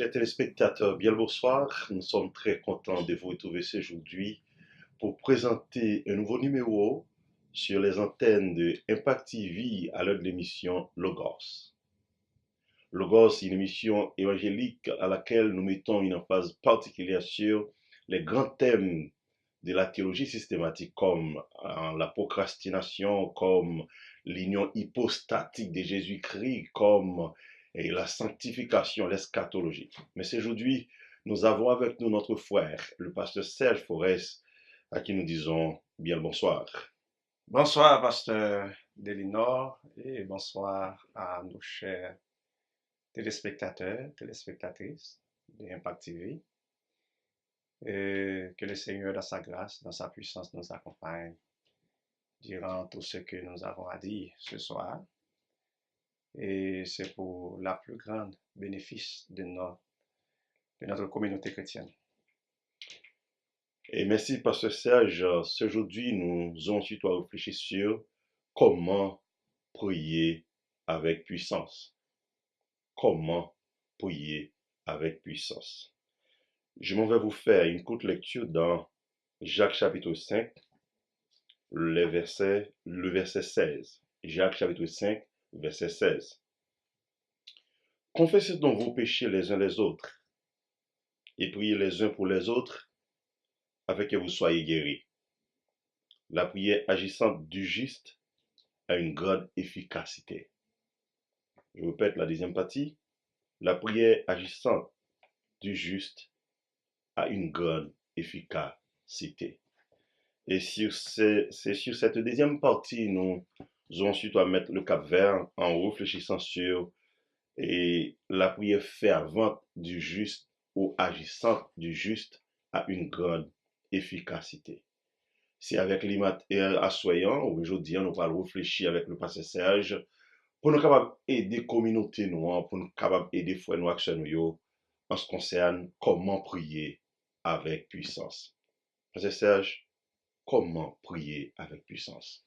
chers téléspectateurs, bien le bonsoir. Nous sommes très contents de vous retrouver aujourd'hui pour présenter un nouveau numéro sur les antennes de Impact TV à l'heure de l'émission Logos. Logos est une émission évangélique à laquelle nous mettons une emphase particulière sur les grands thèmes de la théologie systématique comme la procrastination, comme l'union hypostatique de Jésus-Christ, comme la sanctification, l'eschatologie. Mais aujourd'hui, nous avons avec nous notre frère, le pasteur Serge Forest, à qui nous disons bien le bonsoir. Bonsoir, pasteur Delinor, et bonsoir à nos chers téléspectateurs, téléspectatrices de Impact TV. Et que le Seigneur, dans sa grâce, dans sa puissance, nous accompagne durant tout ce que nous avons à dire ce soir. Et c'est pour la plus grande bénéfice de notre communauté chrétienne. Et merci, pasteur Serge. Aujourd'hui, nous allons ensuite réfléchir sur comment prier avec puissance. Comment prier avec puissance. Je m'en vais vous faire une courte lecture dans Jacques chapitre 5, le verset 16. Jacques chapitre 5, verset 16. Confessez donc vos péchés les uns les autres et priez les uns pour les autres afin que vous soyez guéris. La prière agissante du juste a une grande efficacité. Je répète la deuxième partie. La prière agissante du juste a une grande efficacité. Et c'est sur cette deuxième partie, nous allons ensuite mettre le cap vert en réfléchissant sur la prière fervente du juste ou agissante du juste a une grande efficacité. C'est avec l'immat assoyant, aujourd'hui, nous allons réfléchir avec le pasteur Serge pour nous capables d'aider la communauté noire, pour nous capables d'aider les frères noirs en ce qui concerne comment prier avec puissance. Pasteur Serge, comment prier avec puissance?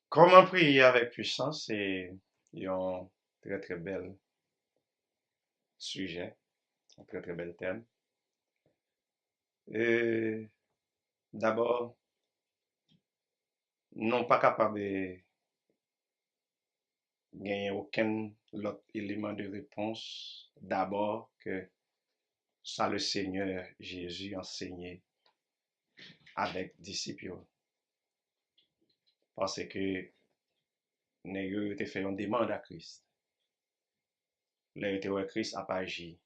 Comment prier avec puissance, c'est un très très bel sujet, un très très bel thème. Et d'abord, non pas capable de gagner aucun autre élément de réponse d'abord que ça le Seigneur Jésus enseignait avec disciples. Parce que nous avons fait une demande à Christ. Le Christ a agi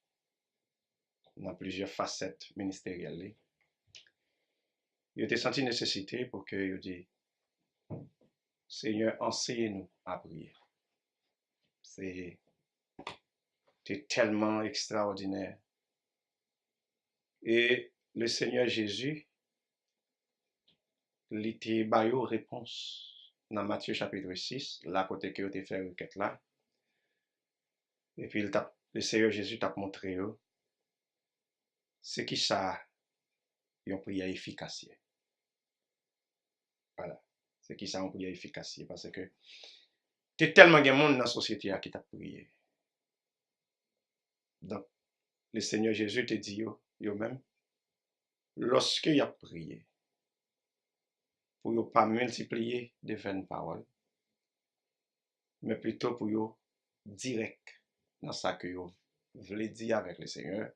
dans plusieurs facettes ministérielles. Il a senti nécessité pour que il dit Seigneur, enseigne-nous à prier. C'est tellement extraordinaire. Et le Seigneur Jésus, il était baillé réponse dans Matthieu chapitre 6, là côté que il a fait requête là. Et puis le Seigneur Jésus t'a montré ce qui ça une prière efficace. Voilà. C'est qui ça une prière efficace parce que t'es tellement de monde dans la société qui t'a prié. Donc le Seigneur Jésus te dit yo même lorsque il a prié pour ne pas multiplier de vaines paroles, mais plutôt pour yo direct dans ça que yo voulez dire avec le Seigneur,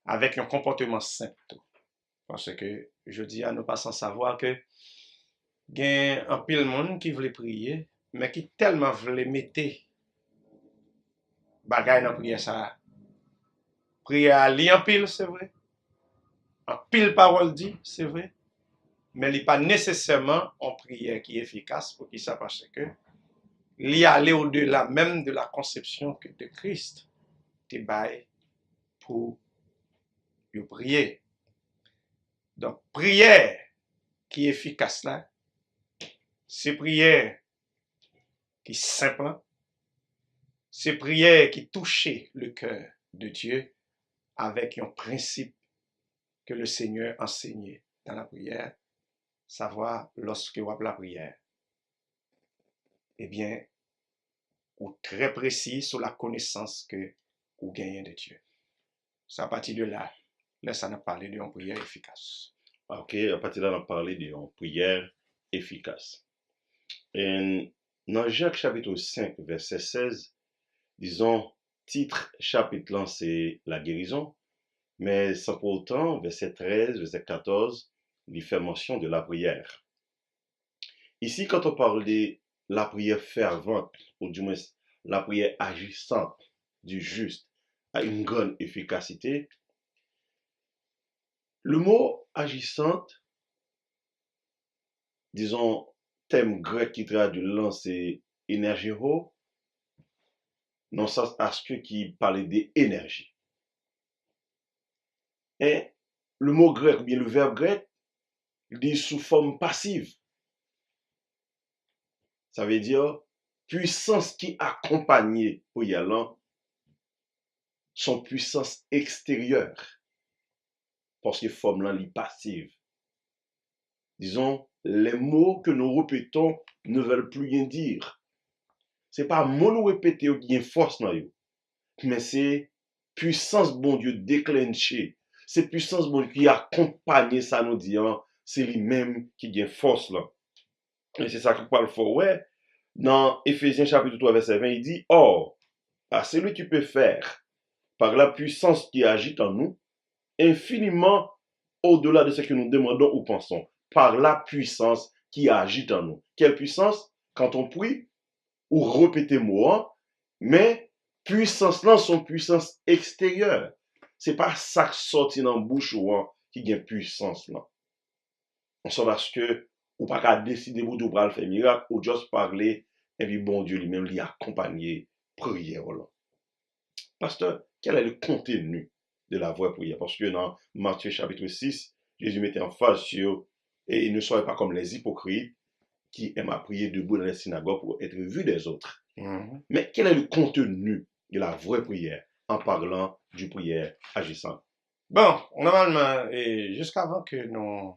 avec un comportement simple. Parce que je dis à nous pas sans savoir que il y a un pile monde qui voulait prier, mais qui tellement voulait mettre bagay dans prière ça. Prière à li en pile, c'est vrai. En pile parole dit, c'est vrai. Mais il n'est pas nécessairement en prière qui est efficace pour qui ça parce que il aller au-delà même de la conception que de Christ te bail pour prier. Donc prière qui est efficace là, c'est prière qui est simple, c'est prière qui touche le cœur de Dieu avec un principe que le Seigneur enseignait dans la prière, savoir lorsque vous avez la prière, eh bien, ou très précis sur la connaissance que vous gagnez de Dieu. c'est à partir de là, laisse nous parler d'une prière efficace. Ok, à partir de là, on a parlé d'une prière efficace. Et dans Jacques chapitre 5, verset 16, disons, titre chapitre là, c'est la guérison, mais sans pour autant, verset 13, verset 14, il fait mention de la prière. Ici, quand on parle de la prière fervente, ou du moins la prière agissante du juste, a une grande efficacité, le mot agissante, disons, thème grec qui traduit là, c'est énergéro, dans le sens aspect qui parlait d'énergie. Et le mot grec, ou bien le verbe grec, il dit sous forme passive. Ça veut dire puissance qui accompagne pour y aller, son puissance extérieure. Parce que forme là, est passive. Disons, les mots que nous répétons ne veulent plus rien dire. Ce n'est pas mot nous répéter qui a force dans eux, mais c'est puissance bon Dieu déclenchée. C'est puissance bon Dieu qui accompagne ça nous dit, c'est lui-même qui a force là. Et c'est ça qu'on parle fort. Ouais, dans Éphésiens chapitre 3 verset 20, il dit, or, à celui qui peut faire par la puissance qui agit en nous, infiniment au-delà de ce que nous demandons ou pensons, par la puissance qui agit en nous. Quelle puissance? Quand on prie, ou répéter moi, mais puissance là, son puissance extérieure. C'est pas ça qui sorti dans la bouche ou qui gagne puissance là. On sait parce que ou pas qu'à décider vous de le faire miracle ou juste parler et puis bon Dieu lui-même lui accompagner prière là. Pasteur, quel est le contenu de la vraie prière? Parce que dans Matthieu chapitre 6, Jésus mettait en face sur et ne soyez pas comme les hypocrites qui aiment à prier debout dans les synagogues pour être vus des autres. Mais quel est le contenu de la vraie prière en parlant du prière agissant? Bon, normalement, jusqu'avant que nous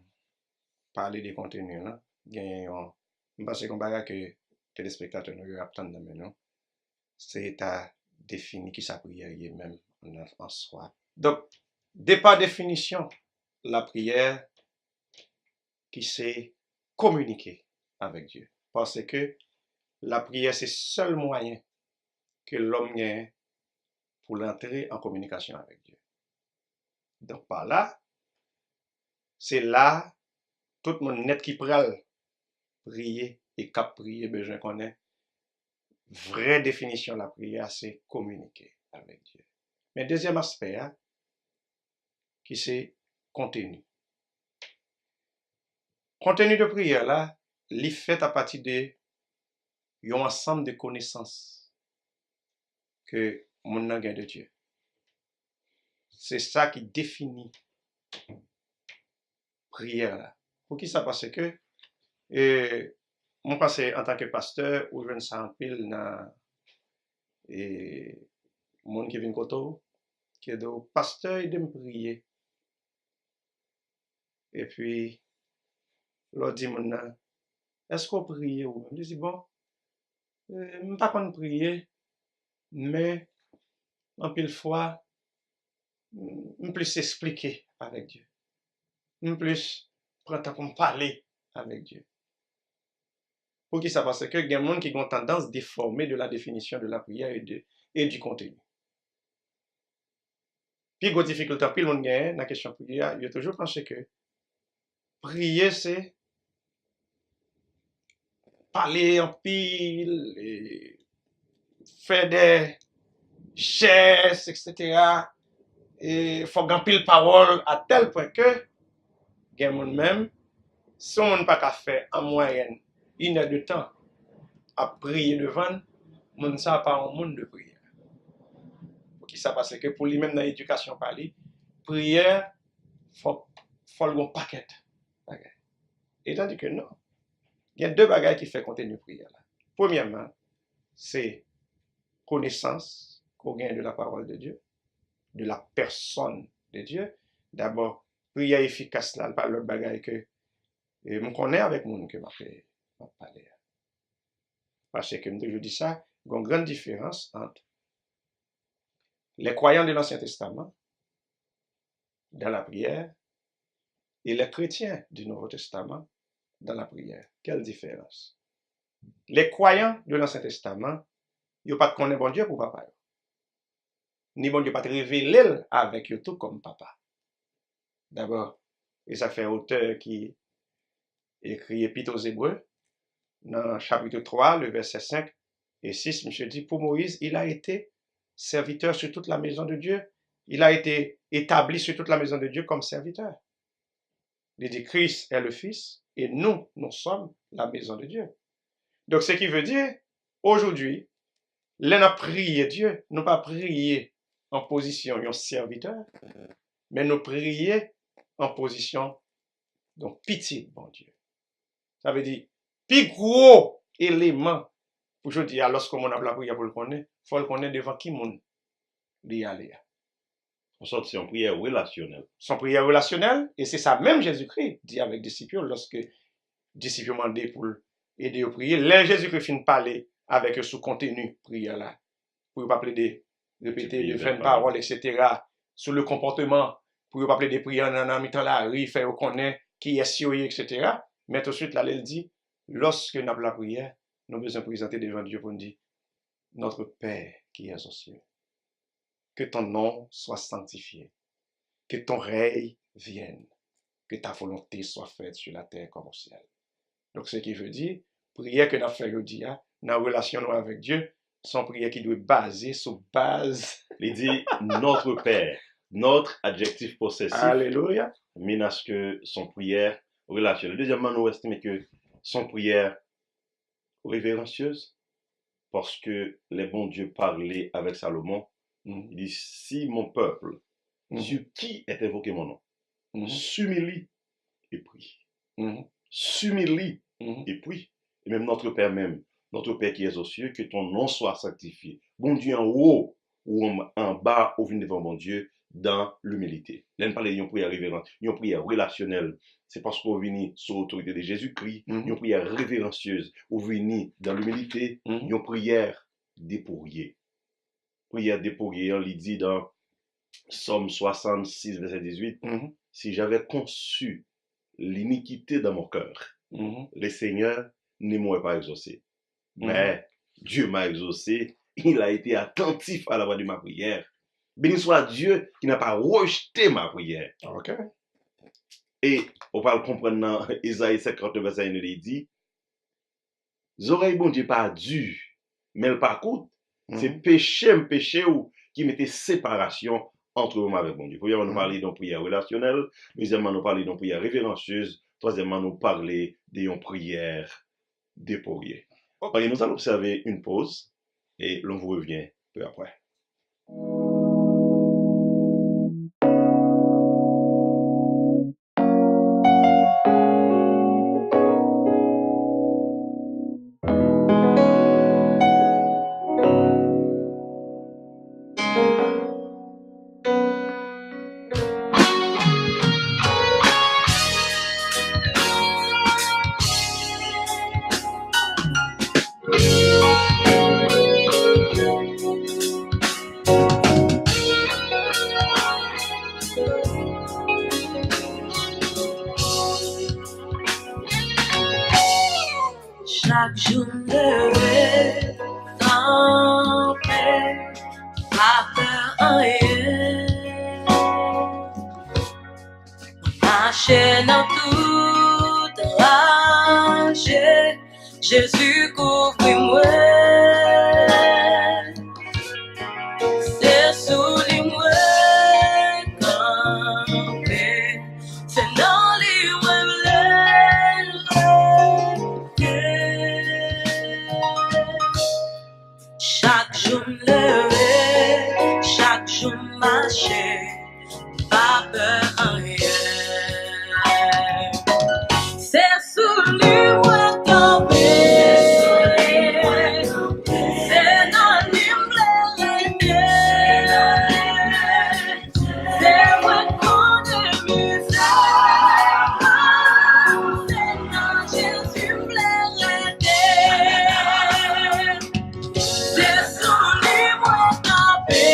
parlions des contenus, là, je pense qu'on va que téléspectateurs nous attendent maintenant, c'est à définir qui sa prière est même en soi. Donc, par définition, la prière qui sait communiquer avec Dieu. Parce que la prière, c'est le seul moyen que l'homme a pour entrer en communication avec Dieu. Donc, par là, c'est là, tout le monde net qui pral prier et cap prier, besoin qu'on ait. Vraie définition de la prière, c'est communiquer avec Dieu. Mais deuxième aspect, qui c'est contenu. Contenu de prière, là, il est fait à partir de un ensemble de connaissances que mon a de Dieu. C'est ça qui définit prière là. Pour qui ça? Parce que moi pense en tant que pasteur ou je ne sais en pile dans et monde qui vient koto qui est de pasteur et de me prier. Et puis l'autre dit mon est-ce qu'on prie ou je dis bon je pas qu'on prier mais en pile fois je plus expliquer avec Dieu. Je plus prendre temps pour me parler avec Dieu. Pour qui ça? Parce que il y a des gens qui ont tendance déformée de la définition de la prière et du contenu. Puis, il y a des difficultés, puis le monde gagne dans la question de prière, il a toujours pensé que prier, c'est parler en pile, et faire des gestes, etc. Et il faut gagner pile parole à tel point que, il y a des gens même, si on n'a pas faire en moyenne 1 heure de temps à prier devant, on ne sait pas un monde de prière. Pour qui ça? Parce que pour lui-même dans l'éducation parler, prière, faut le paquet. Et tandis que non. Il y a deux bagages qui font contenu prière. Premièrement, c'est connaissance qu'on gagne de la parole de Dieu, de la personne de Dieu. D'abord, prière efficace là, par l'autre bagage que je connais avec mon que m'a parlé. Parce que je dis ça, il y a une grande différence entre les croyants de l'Ancien Testament dans la prière et les chrétiens du Nouveau Testament dans la prière. Quelle différence? Les croyants de l'Ancien Testament, ils n'ont pas de connaître bon Dieu pour papa. Ni bon Dieu pas te révéler avec eux tout comme papa. D'abord, et ça fait auteur qui écrit Épître aux Hébreux, dans chapitre 3, le verset 5 et 6, monsieur dit, pour Moïse, il a été serviteur sur toute la maison de Dieu. Il a été établi sur toute la maison de Dieu comme serviteur. Il dit, Christ est le Fils et nous sommes la maison de Dieu. Donc, ce qui veut dire, aujourd'hui, là, nous prions Dieu, nous pas prier en position de serviteur, mais nous prions en position de pitié, bon Dieu. Ça veut dire, plus gros élément, pour je dire, lorsqu'on a la prière pour le connaître, il faut le connaître devant qui moun li aller. En sorte, c'est une prière relationnelle. Son prière relationnelle, et c'est ça même Jésus-Christ dit avec disciples, lorsque disciples demandé pour aider à prier, là Jésus-Christ finit parler avec eux sous contenu prière là, pour ne pas appeler de répéter de vaines paroles, etc., sur le comportement, pour ne pas appeler des prières dans le temps la rue, faire connaître qui est sérieux, etc. Mais tout de suite là, il dit, lorsque nous avons la prière, nous devons nous présenter devant Dieu pour nous dire, notre Père qui est aux cieux, que ton nom soit sanctifié, que ton règne vienne, que ta volonté soit faite sur la terre comme au ciel. Donc, ce qui veut dire, prière que nous avons fait aujourd'hui, dans la relation avec Dieu, sont prières qui doivent baser sur base. Il dit notre Père, notre adjectif possessif. Alléluia. Menace que son prière relationnelle. Deuxièmement, nous estimons que son prière révérencieuse, parce que les bons dieux parlaient avec Salomon. Il dit, si mon peuple, sur qui est invoqué mon nom, s'humilie et prie. S'humilie et prie. Et même notre Père qui est aux cieux, que ton nom soit sanctifié. Bon Dieu en haut ou en bas, au devant mon Dieu, dans l'humilité. Là, nous parlons d'une prière révérente, d'une prière relationnelle. C'est parce qu'on vient sous l'autorité de Jésus-Christ, une prière révérencieuse, on vient dans l'humilité, une prière dépouillée. Prière dépouillée, on lui dit dans Psaume 66, verset 18, si j'avais conçu l'iniquité dans mon cœur, le Seigneur ne m'aurait pas exaucé. Mais Dieu m'a exaucé, il a été attentif à la voix de ma prière. Béni soit Dieu qui n'a pas rejeté ma prière. Okay. Et on va le comprendre dans Isaïe 50, verset 1, il dit, les oreilles bon Dieu pas dures, mais le pas coûte. C'est péché ou qui mettait séparation entre nous avec bon Dieu. Premièrement, nous parler d'une prière relationnelle. Deuxièmement, nous parler d'une prière révérencieuse. Troisièmement, nous parler d'une prière dépouillée. Okay. Nous allons observer une pause et l'on vous revient peu après. Chaque jour levé, sans paix, pas peur en rien. Marcher dans toute rage, Jésus couvre-moi. C'est sous lui-moi campé, c'est dans lui-moi chaque jour me lever, chaque jour marcher, pas peur en rien. C'est sous lui moi campé, c'est dans lui me c'est moi qu'on est misère, c'est dans Jésus me c'est son livre tapé,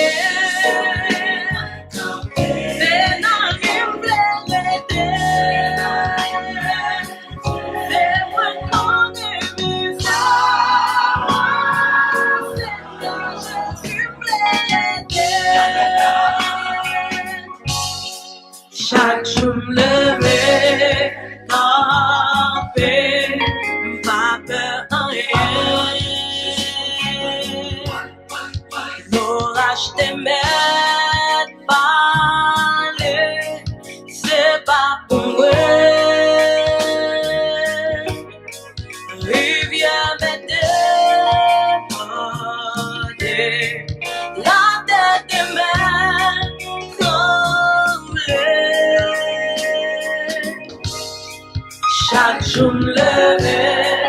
la tête des mains trembler. Chaque jour me lever,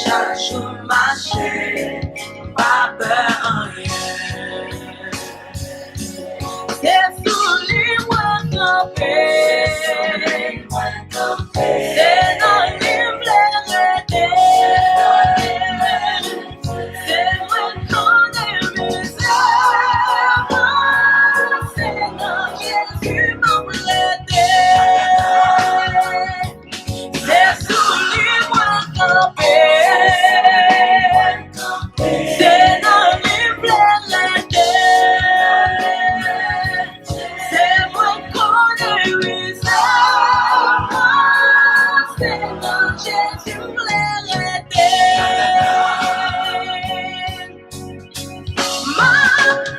chaque jour marcher, pas peur en rien. C'est sous les mois campés, c'est dans les blés. C'est moi qu'on est misère, c'est dans Jésus m'a prêté. C'est sous les mois campés, c'est dans les blés. C'est moi qu'on est misère, c'est dans Jésus m'a prêté.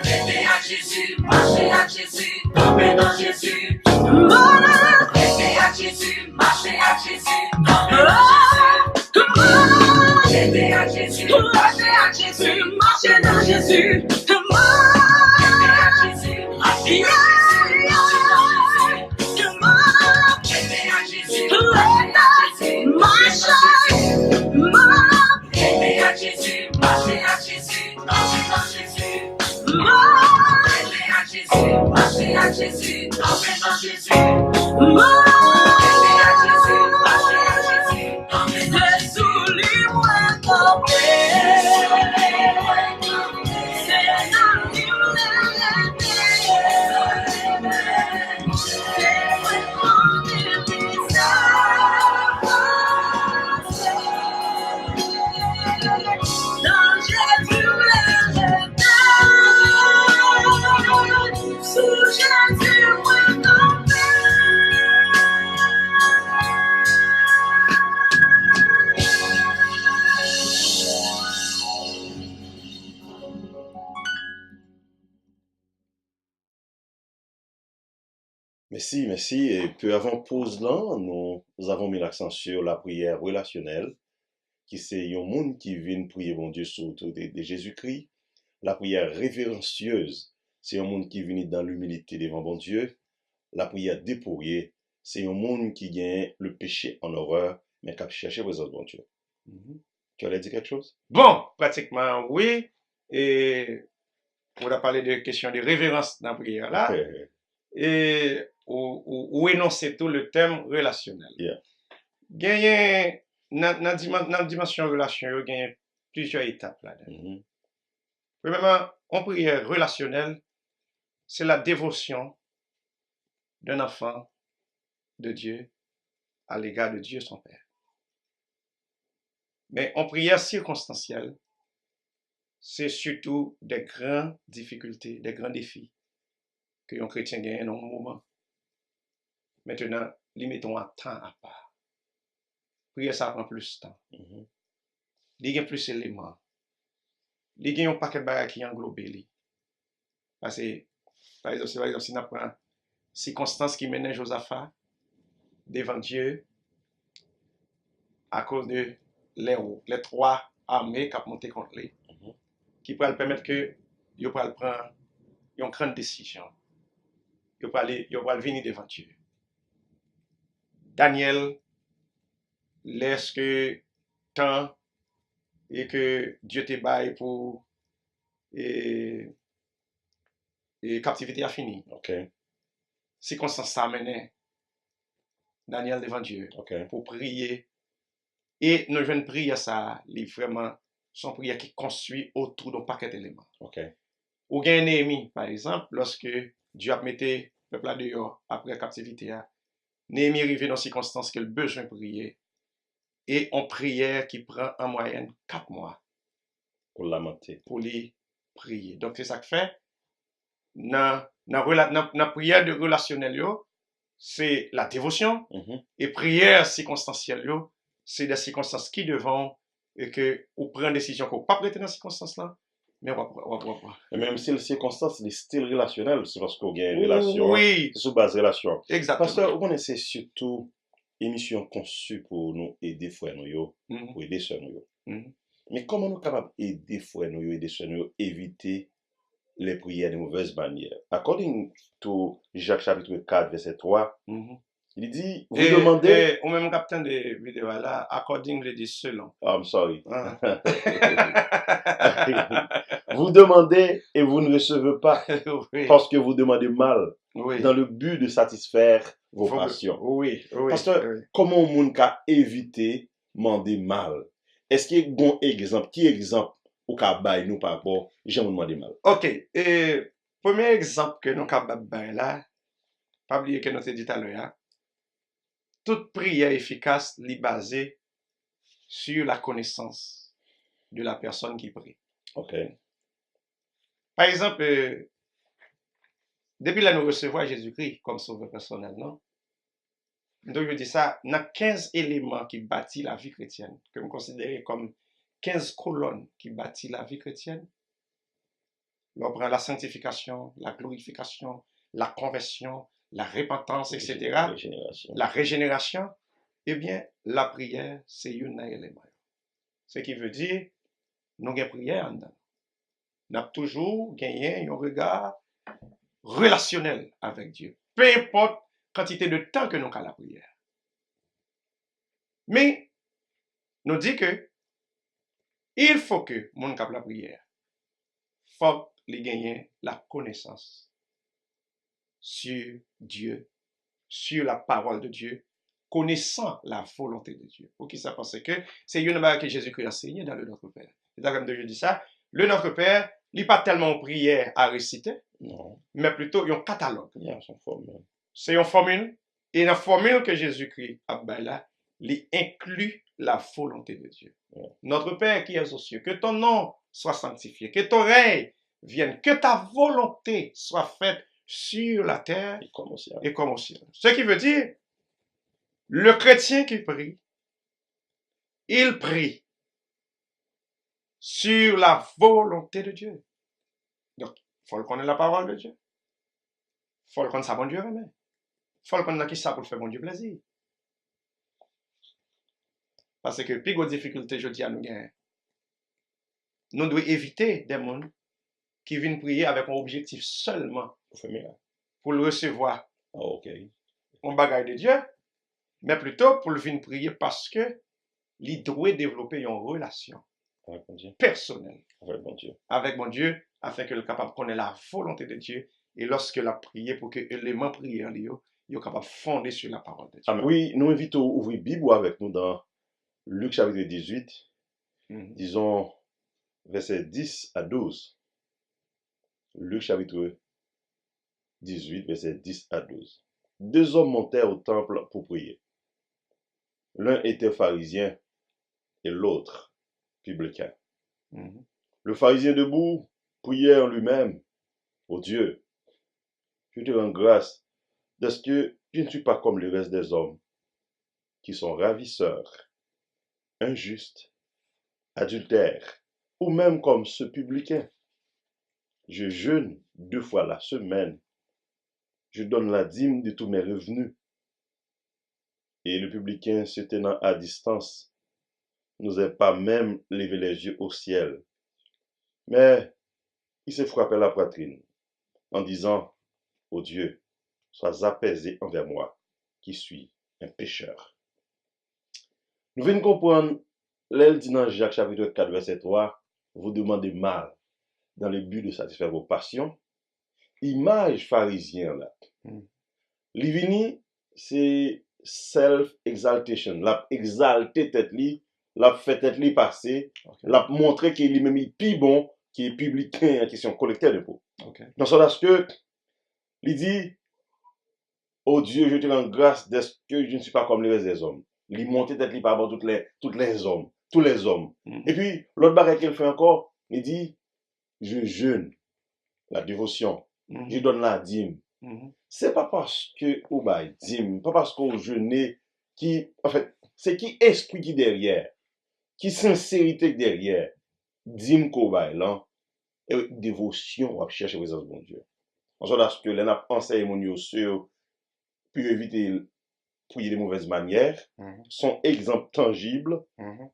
Rêver à Jésus, marcher à Jésus, tomber dans Jésus. Rêver à Jésus, marcher à Jésus, tomber dans Jésus. Rêver à Jésus, marcher à Jésus, marcher dans Jésus. Rêver à Jésus, marcher à Jésus, marcher dans Jésus. Rêver à Jésus, marcher à Jésus, rêver à Jésus, marcher à Jésus, tomber dans Jésus. Rêver à Jésus, marcher à Jésus, tomber dans Jésus. Rêver à Jésus, marcher à Jésus, tomber dans Jésus. Merci. Et peu avant pause là, nous avons mis l'accent sur la prière relationnelle, qui c'est un monde qui vient prier bon Dieu sur autour de Jésus-Christ. La prière révérencieuse, c'est un monde qui vient dans l'humilité devant bon Dieu. La prière dépouillée, c'est un monde qui gagne le péché en horreur, mais qui cherche présence bon Dieu. Tu allais dire quelque chose? Bon, pratiquement oui. Et on a parlé de question de révérence dans la prière là. Et ou énoncer tout le thème relationnel. Yeah. Gagner dans la dimension relation, il y a plusieurs étapes là-dedans. Premièrement, en prière relationnelle, c'est la dévotion d'un enfant de Dieu à l'égard de Dieu son Père. Mais en prière circonstancielle, c'est surtout des grandes difficultés, des grands défis que un chrétien gagne dans un moment. Maintenant, limitons un temps à part. Prière, ça prend plus de temps. Il y a plus d'éléments. Il y a un paquet de bagages qui englobe. Parce que, par exemple, si on prend circonstances qui mènent Josaphat devant Dieu à cause de les trois armées qui ont monté contre lui, qui pourraient permettre que ils pourraient prendre une grande décision. Ils pourraient venir devant Dieu. Daniel laisse que temps et que Dieu te baille pour et captivité a fini. Circonstance ça amenait Daniel devant Dieu pour prier. Et nous jeunes prières ça, vraiment son prière qui construit autour d'un paquet d'éléments. Ou bien Néhémie, par exemple, lorsque Dieu a mis le peuple dehors après la captivité, Néhémie arrivé dans circonstances qu'il a besoin de prier. Et en prière qui prend en moyenne 4 mois pour lamenter, pour les prier. Donc c'est ça que fait dans la prière de relationnel, c'est la dévotion. Et prière circonstancielle, c'est des circonstances qui devront et que ou prendre des décisions qu'on pas prêter dans ces circonstances-là. Mais on va. Et même si les circonstances, les styles relationnels, c'est parce qu'on a une relation. Oui. C'est sous base relation. Exactement. Parce que vous connaissez surtout émission conçue pour nous aider frères nous, pour aider sœurs nous. Mais comment nous sommes capables d'aider frères nous, aider sœurs nous, éviter les prières de mauvaise manière. According to Jacques chapitre 4, verset 3, il dit, vous demandez... Ou même captain de vidéo là, according, je dis selon. Oh, I'm sorry. Hein? Vous demandez et vous ne recevez pas Oui, parce que vous demandez mal oui. dans le but de satisfaire vos Faut- passions. Oui, oui. Parce que oui. comment on moun ka éviter demander mal? Est-ce qu'il y a un bon exemple? Qui exemple ou ka bay nous par rapport j'aime demander mal? Ok, et premier exemple que nous avons capables là, pas oublier que nous avons dit tout à l'heure, toute prière efficace est basée sur la connaissance de la personne qui prie. Ok. Par exemple, depuis là, nous recevons Jésus-Christ comme sauveur personnel, non? Donc, je dis ça, il y a 15 éléments qui bâtissent la vie chrétienne, que nous considérons comme 15 colonnes qui bâtissent la vie chrétienne. On prend la sanctification, la glorification, la conversion, la repentance, etc. Régénération. La régénération, eh bien, la prière, c'est un élément. Ce qui veut dire, nous avons prière en dedans. Nous avons toujours gagné un regard relationnel avec Dieu. Peu importe la quantité de temps que nous avons à la prière. Mais, nous dit que il faut que mon cap la prière, faut qu'il gagne la connaissance sur Dieu, sur la parole de Dieu, connaissant la volonté de Dieu. Pour qui ça pense que c'est une chose que Jésus-Christ a enseigné dans le Notre Père. C'est comme je dis ça, le Notre Père, il n'est pas tellement une prière à réciter, Non, mais plutôt un catalogue. il y a son formule. C'est une formule, et la formule que Jésus-Christ a là, il inclut la volonté de Dieu. Ouais. Notre Père qui es aux cieux, que ton nom soit sanctifié, que ton règne vienne, que ta volonté soit faite sur la terre Et comme aussi. et comme au ciel. Ce qui veut dire, le chrétien qui prie, il prie sur la volonté de Dieu. Donc, il faut connaître la parole de Dieu. Il faut connaître sa bon Dieu aimé. Il faut connaître qui ça pour faire bon Dieu plaisir. Parce que, plus de difficultés, je dis à nous gagner. Nous devons éviter des gens qui viennent prier avec un objectif seulement Pour faire miracle. pour le recevoir Ah, ok. en bagaille de Dieu, mais plutôt pour le venir prier parce que il doit développer une relation Avec mon Dieu. personnelle Avec mon Dieu. avec mon Dieu afin qu'il soit capable de connaître la volonté de Dieu et lorsque la prière pour que l'élément prière il est capable de fonder sur la parole de Dieu. Amen. Oui, nous invitons à ouvrir la Bible avec nous dans Luc chapitre 18, disons versets 10 à 12. Luc chapitre 18, versets 10 à 12. Deux hommes montèrent au temple pour prier. L'un était pharisien et l'autre publicain. Mhm. Le pharisien debout priait en lui-même: Ô Dieu, je te rends grâce de ce que je ne suis pas comme le reste des hommes, qui sont ravisseurs, injustes, adultères, ou même comme ce publicain. Je jeûne 2 fois la semaine. Je donne la dîme de tous mes revenus. Et le publicain, se tenant à distance, n'osait pas même lever les yeux au ciel. Mais il se frappait la poitrine en disant: Ô Dieu, sois apaisé envers moi, qui suis un pécheur. Nous venons comprendre, l'elle dit dans Jacques chapitre 4, verset 3, vous demandez mal dans le but de satisfaire vos passions. Image pharisien là. L'ivini, c'est self-exaltation. L'a exalté tête li, l'a fait tête li passer, Okay. l'a montré qu'il est même plus bon qui est publicain en question collecteur de peau. Okay. Dans ce aspect, il dit: Oh Dieu, je te rends grâce de ce que je ne suis pas comme les restes des hommes. Il monte tête li par rapport à tous les hommes. Et puis, l'autre barrière qu'il fait encore, il dit: je jeûne, la dévotion, je donne la dîme. C'est pas parce que ou bah dîme, pas parce qu'on jeûne qui, en fait, c'est qui esprit qui derrière, qui sincérité derrière, dîme qu'on bah là, et dévotion à chercher la présence de mon Dieu. En sorte que l'on a enseigné mon Dieu sur pour éviter prier de mauvaises manières, son exemple tangible,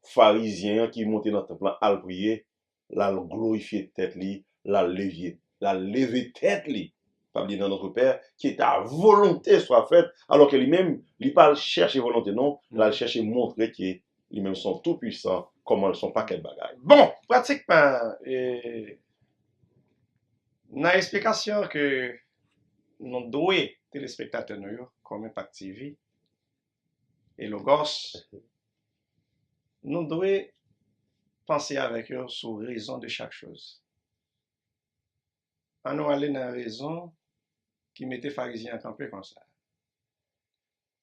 pharisien qui montait dans le temple à prier, là glorifier tête li, là levier la lever tête li, pas oublier dans notre Père, qui ta volonté soit faite, alors que lui-même, il pas chercher volonté, non, il a cherché montrer que lui-même sont tout puissants, comment ils sont pas quel bagaille. Bon, pratiquement, dans l'explication que nous donnons téléspectateurs nous, comme Impact TV et Logos, nous devons penser avec eux sur la raison de chaque chose. On nous aller dans la raison qui mettait pharisien à camper comme ça.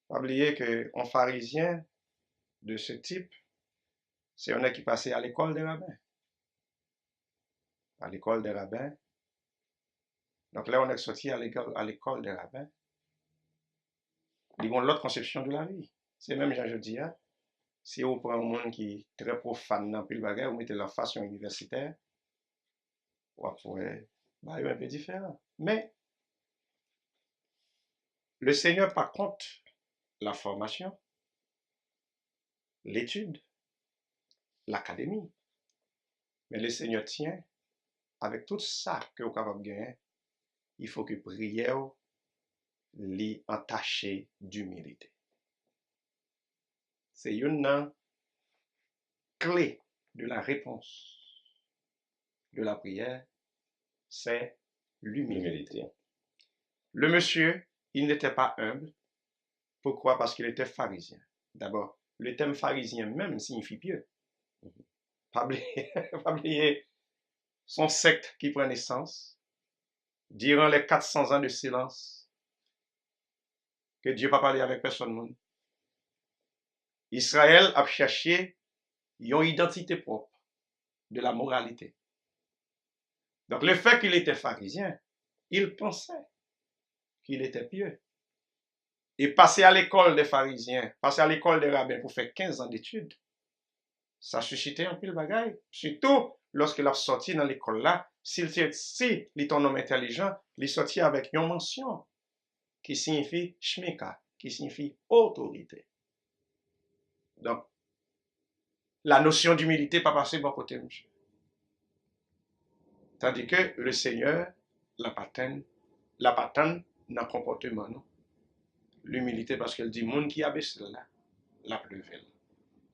Pas oublier qu'un pharisien de ce type, c'est un qui passait à l'école des rabbins. À l'école des rabbins. Donc là, on est sorti à l'école des rabbins. Ils ont l'autre conception de la vie. C'est même, je dis, hein, si vous prenez un monde qui est très profane dans le bagage, vous mettez leur façon universitaire, vous pouvez un peu différent. Mais le Seigneur, par contre, la formation, l'étude, l'académie. Mais le Seigneur tient, avec tout ça que vous êtes capable de gagner, il faut que prière l'y entaché d'humilité. C'est une clé de la réponse de la prière, c'est l'humilité. Le monsieur, il n'était pas humble. Pourquoi? Parce qu'il était pharisien. D'abord, le terme pharisien même signifie pieux. Pas oublier son secte qui prend naissance durant les 400 ans de silence que Dieu n'a pas parlé avec personne. Israël a cherché une identité propre de la moralité. Donc le fait qu'il était pharisien, il pensait qu'il était pieux. Et passer à l'école des pharisiens, passer à l'école des rabbins pour faire 15 ans d'études, ça suscitait un peu le bagaille. Surtout lorsqu'il a sorti dans l'école là, si il est un homme intelligent, il est sorti avec une mention qui signifie shmeka, qui signifie autorité. Donc, la notion d'humilité pas passer bon côté, monsieur. Tandis que le Seigneur, la patane dans le comportement, non? L'humilité parce qu'elle dit, monde qui abaisse là, la plus belle.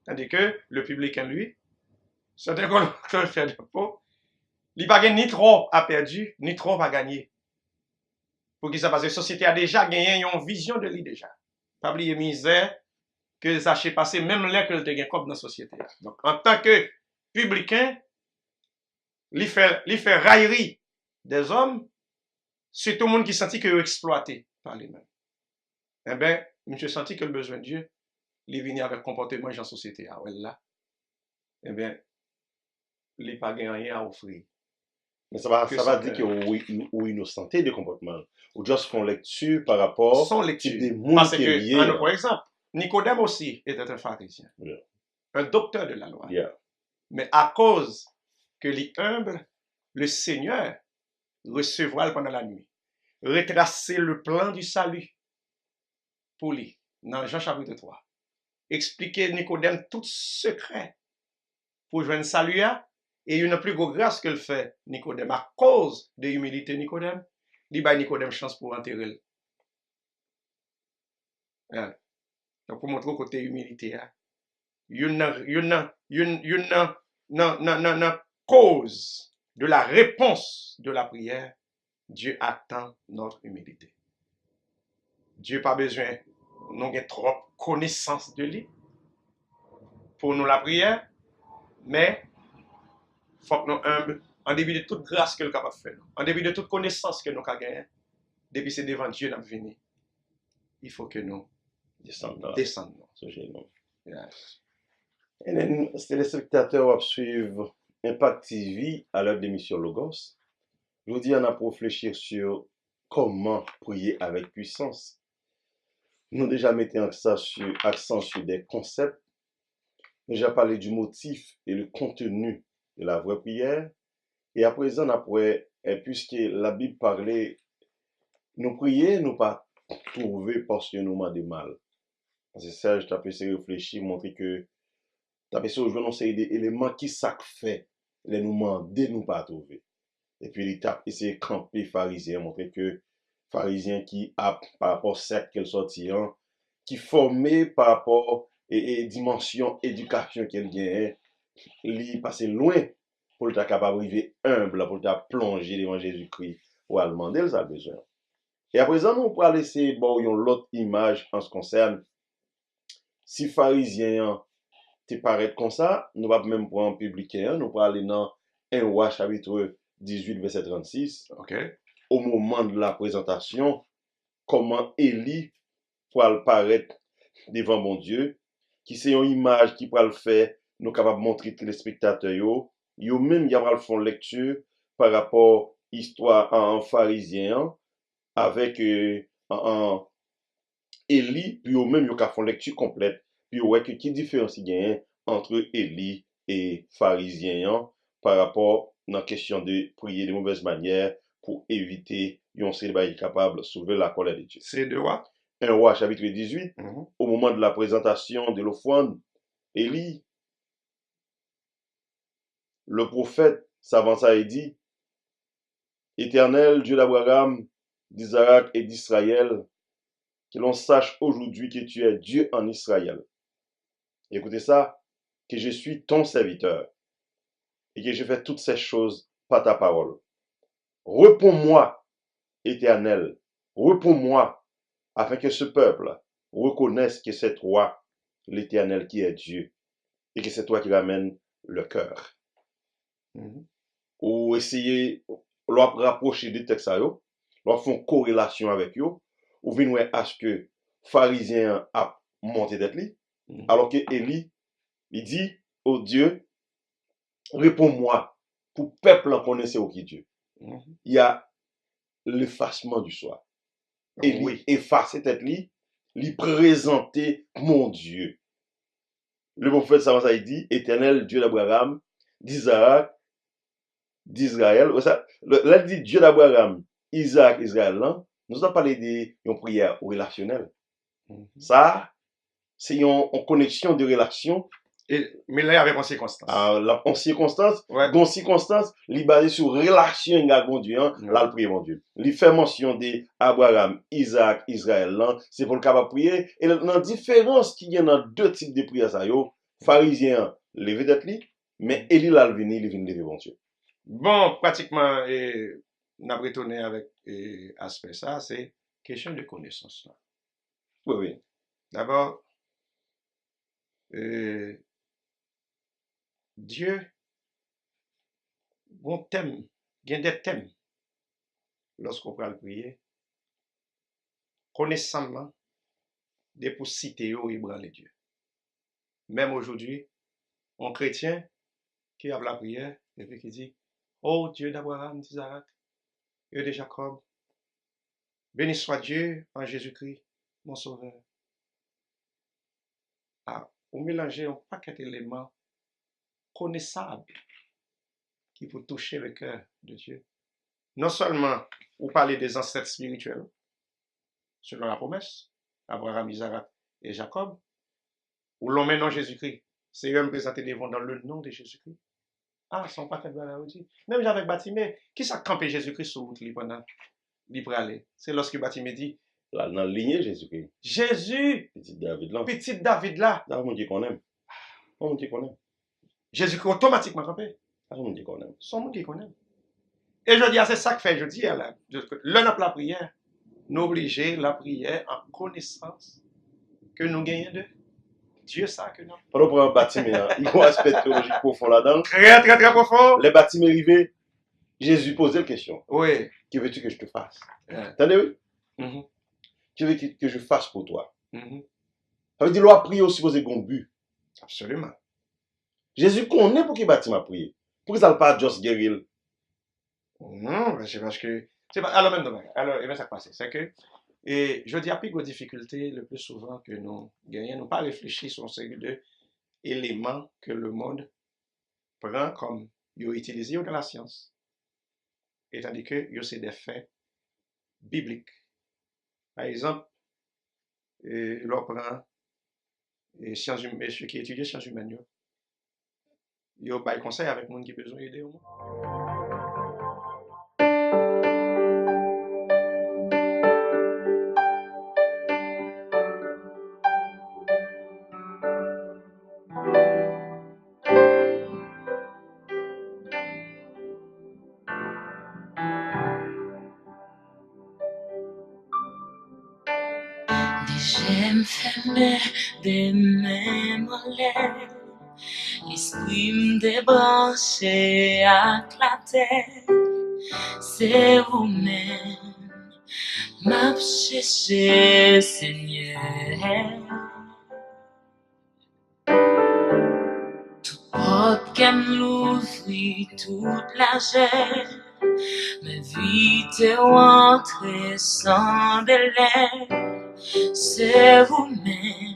Tandis que le public en lui, c'est un qu'on fait de peau, il n'a pas ni trop à perdu, ni trop à gagner. Pour qu'il parce que la société a déjà gagné une vision de lui déjà. Pas oublier misère que ça s'est passé même là que le gagne comme dans la société. Donc en tant que publicain, il fait raillerie des hommes, c'est tout le monde qui sentit que exploité par les mêmes. Eh bien, je senti que le besoin de Dieu, il vient avec comportement dans la société. Ah ouais, là, eh bien, il n'a pas rien à offrir. Mais ça va dire qu'il innocenté de comportement. Ou juste font lecture par rapport son lecture. Des mondes Parce qui est lié. que, par exemple, Nicodème aussi était un pharisien. Yeah. Un docteur de la loi. Yeah. Mais à cause que les humbles, le Seigneur recevra pendant la nuit. Retracer le plan du salut pour lui, dans Jean chapitre 3. Expliquer Nicodème tout secret pour joindre le salut. Et une plus grosse grâce que le fait Nicodème, à cause de l'humilité Nicodème, il donne Nicodème chance pour enterrer. Donc pour montrer côté humilité, une cause de la réponse de la prière, Dieu attend notre humilité. Dieu n'a pas besoin, nous avons trop connaissance de lui pour nous la prière, mais il faut que nous humbles, en début de toute grâce que nous sommes capables de faire, en début de toute connaissance que nous avons gagnée, depuis c'est devant Dieu nous venir. Il faut que nous descendons. Yes. Et les téléspectateurs suivent Impact TV à l'heure d'émission Logos. Je vous dis, on a pour réfléchir sur comment prier avec puissance. Nous déjà mettons accent sur des concepts. Nous déjà parlé du motif et le contenu de la vraie prière. Et à présent, après, puisque la Bible parlait, nous prier, nous pas trouver parce que nous demandons mal. C'est ça, je t'appelle essayer de réfléchir, montrer que tu as essayé aujourd'hui, c'est des éléments qui ça fait, les nous demander, nous pas trouver. Et puis il a essayé de camper pharisien, montrer que pharisien qui a, par rapport à cette qu'elle sortit, qui formé par rapport et dimension éducation qu'elle gagne, il passé loin pour être capable d'arriver humble, pour être plongé devant Jésus-Christ, ou à demander ça besoin. Et à présent, nous pourrons laisser bon, l'autre image en ce qui concerne. Si pharisien te paraît comme ça, nous ne pouvons même pas en publier, nous pourrons aller dans 1 Roi chapitre 18, verset 36. OK. Au moment de la présentation, comment Élie pourra paraître devant mon Dieu, qui c'est une image qui pourra le faire, nous capables de montrer téléspectateurs, yo même y aura font lecture par rapport à l'histoire en pharisien avec en Élie, puis au même yo ka font lecture complète, puis ouais que qui différence il y a entre Élie et pharisien par rapport à la question de prier de mauvaise manière pour éviter yon célibat capable de soulever la colère de Dieu. C'est de quoi? 1 Roi chapitre 18, au moment de la présentation de l'offrande, Élie, le prophète, s'avança et dit, Éternel, Dieu d'Abraham, d'Isaac et d'Israël, que l'on sache aujourd'hui que tu es Dieu en Israël. Écoutez ça, que je suis ton serviteur et que je fais toutes ces choses par ta parole. Réponds-moi, Éternel, réponds-moi, afin que ce peuple reconnaisse que c'est toi, l'Éternel, qui est Dieu, et que c'est toi qui ramène le cœur. Ou essayer, leur rapprocher des textes, leur font corrélation avec eux, ou venir à ce que pharisien a monté d'être lui, alors que Élie, il dit au Dieu, réponds-moi, pour peuple connaisse au qui Dieu. Il y a l'effacement du soir. Et lui effacer tête lui présenter mon Dieu. Le prophète ça il dit Éternel Dieu d'Abraham, d'Isaac, d'Israël. Là il dit Dieu d'Abraham, Isaac, Israël. Là, nous avons parlé d'une prière relationnelle. Ça, c'est une connexion de relation. Mais là, avec en circonstance. En circonstance, Ouais. dans circonstance, il est basé sur relation avec mon Dieu, là, le prier mon Dieu. Il fait mention d'Abraham, Isaac, Israël, là, c'est pour le capable prier. Et la différence qu'il y a dans deux types de prières, ça, pharisien, levé d'être lui, mais Élie, là, il vient lever mon Dieu. Bon, pratiquement, on a retourné avec aspect ça, c'est question de connaissance. Là. Oui, oui. D'abord, Dieu, bon thème, il y a des thèmes lorsqu'on prend le prier, connaissamment, des pour citer et branler Dieu. Même aujourd'hui, un chrétien qui a la prière et puis qui dit, oh Dieu d'Abraham, d'Isaac et de Jacob, béni soit Dieu en Jésus-Christ, mon sauveur. Ah, on mélange un paquet d'éléments connaissables qui peut toucher le cœur de Dieu. Non seulement vous parlez des ancêtres spirituels, selon la promesse, Abraham, Isaac et Jacob, ou l'on met non Jésus-Christ. C'est eux me présenter devant dans le nom de Jésus-Christ. Ah, son paquet de la aussi. Même j'avais Batimé, qui s'est campé Jésus-Christ sur route pendant libre aller. C'est lorsque Batimé dit, là, dans la lignée Jésus-Christ. Jésus, Petit David là. petit David là. Là, on dit qu'on aime. On dit qu'on aime. Jésus-Christ automatiquement campé. Là, on dit qu'on aime. Son monde qui connaît. Et je dis, c'est ça que fait, je dis, l'un n'a la prière, nous obliger la prière en connaissance que nous gagnons de Dieu, ça que nous. Pendant pour un bâtiment, il y a un aspect théologique profond là-dedans. Très, très, très profond. Les bâtiments arrivés, Jésus posait la question. Oui. Que veux-tu que je te fasse? Yeah. Attendez, oui? Mm-hmm. Que veux-tu que je fasse pour toi? Mm-hmm. Ça veut dire, l'on prier aussi poser un but. Absolument. Jésus connaît pour qu'il bâtiment prier. Pour que ça ne pas juste guérir. Non, c'est parce que. C'est pas, alors, même dommage. Alors, et bien, ça passe. C'est que. Et je dis, à plus de difficultés, le plus souvent que nous gagnons, nous pas réfléchir sur un série d'éléments que le monde prend comme ils ont utilisé dans la science. Et tandis que c'est des faits bibliques. Par exemple, l'on prend sciences humaines, monsieur qui étudie sciences humaines, il y a des conseils avec le monde qui a besoin d'aider au moins. J'aime fermer des mains mollets, l'esprit me débranché à la tête. C'est vous-même, m'a cherché, Seigneur. Tout porte qu'elle m'ouvrit toute la chair, mais vite est rentrée sans délai. C'est vous-même,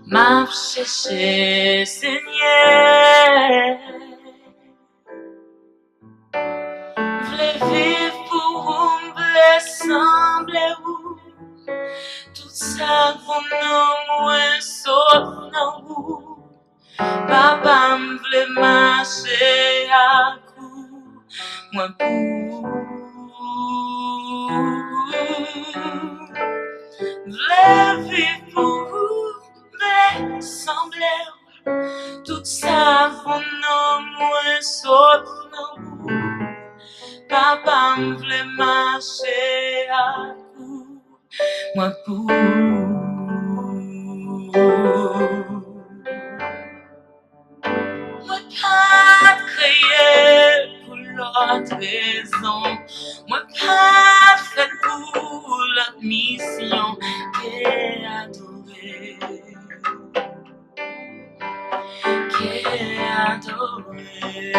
m'a cherché, Seigneur. V'lez vivre pour vous, v'lez sembler vous. Tout ça qu'on a moins sauf dans vous. Papa m'v'lez marcher à coup, moi pour. V'lez vivre pour vous, v'lez sembler vous. Tout ça qu'on a moins sauf dans vous. Papa m'v'lait marcher à coup, moi pour. Moi pas crier pour l'autre raison, moi pas fait pour l'autre mission qu'est adoré, qu'est adoré.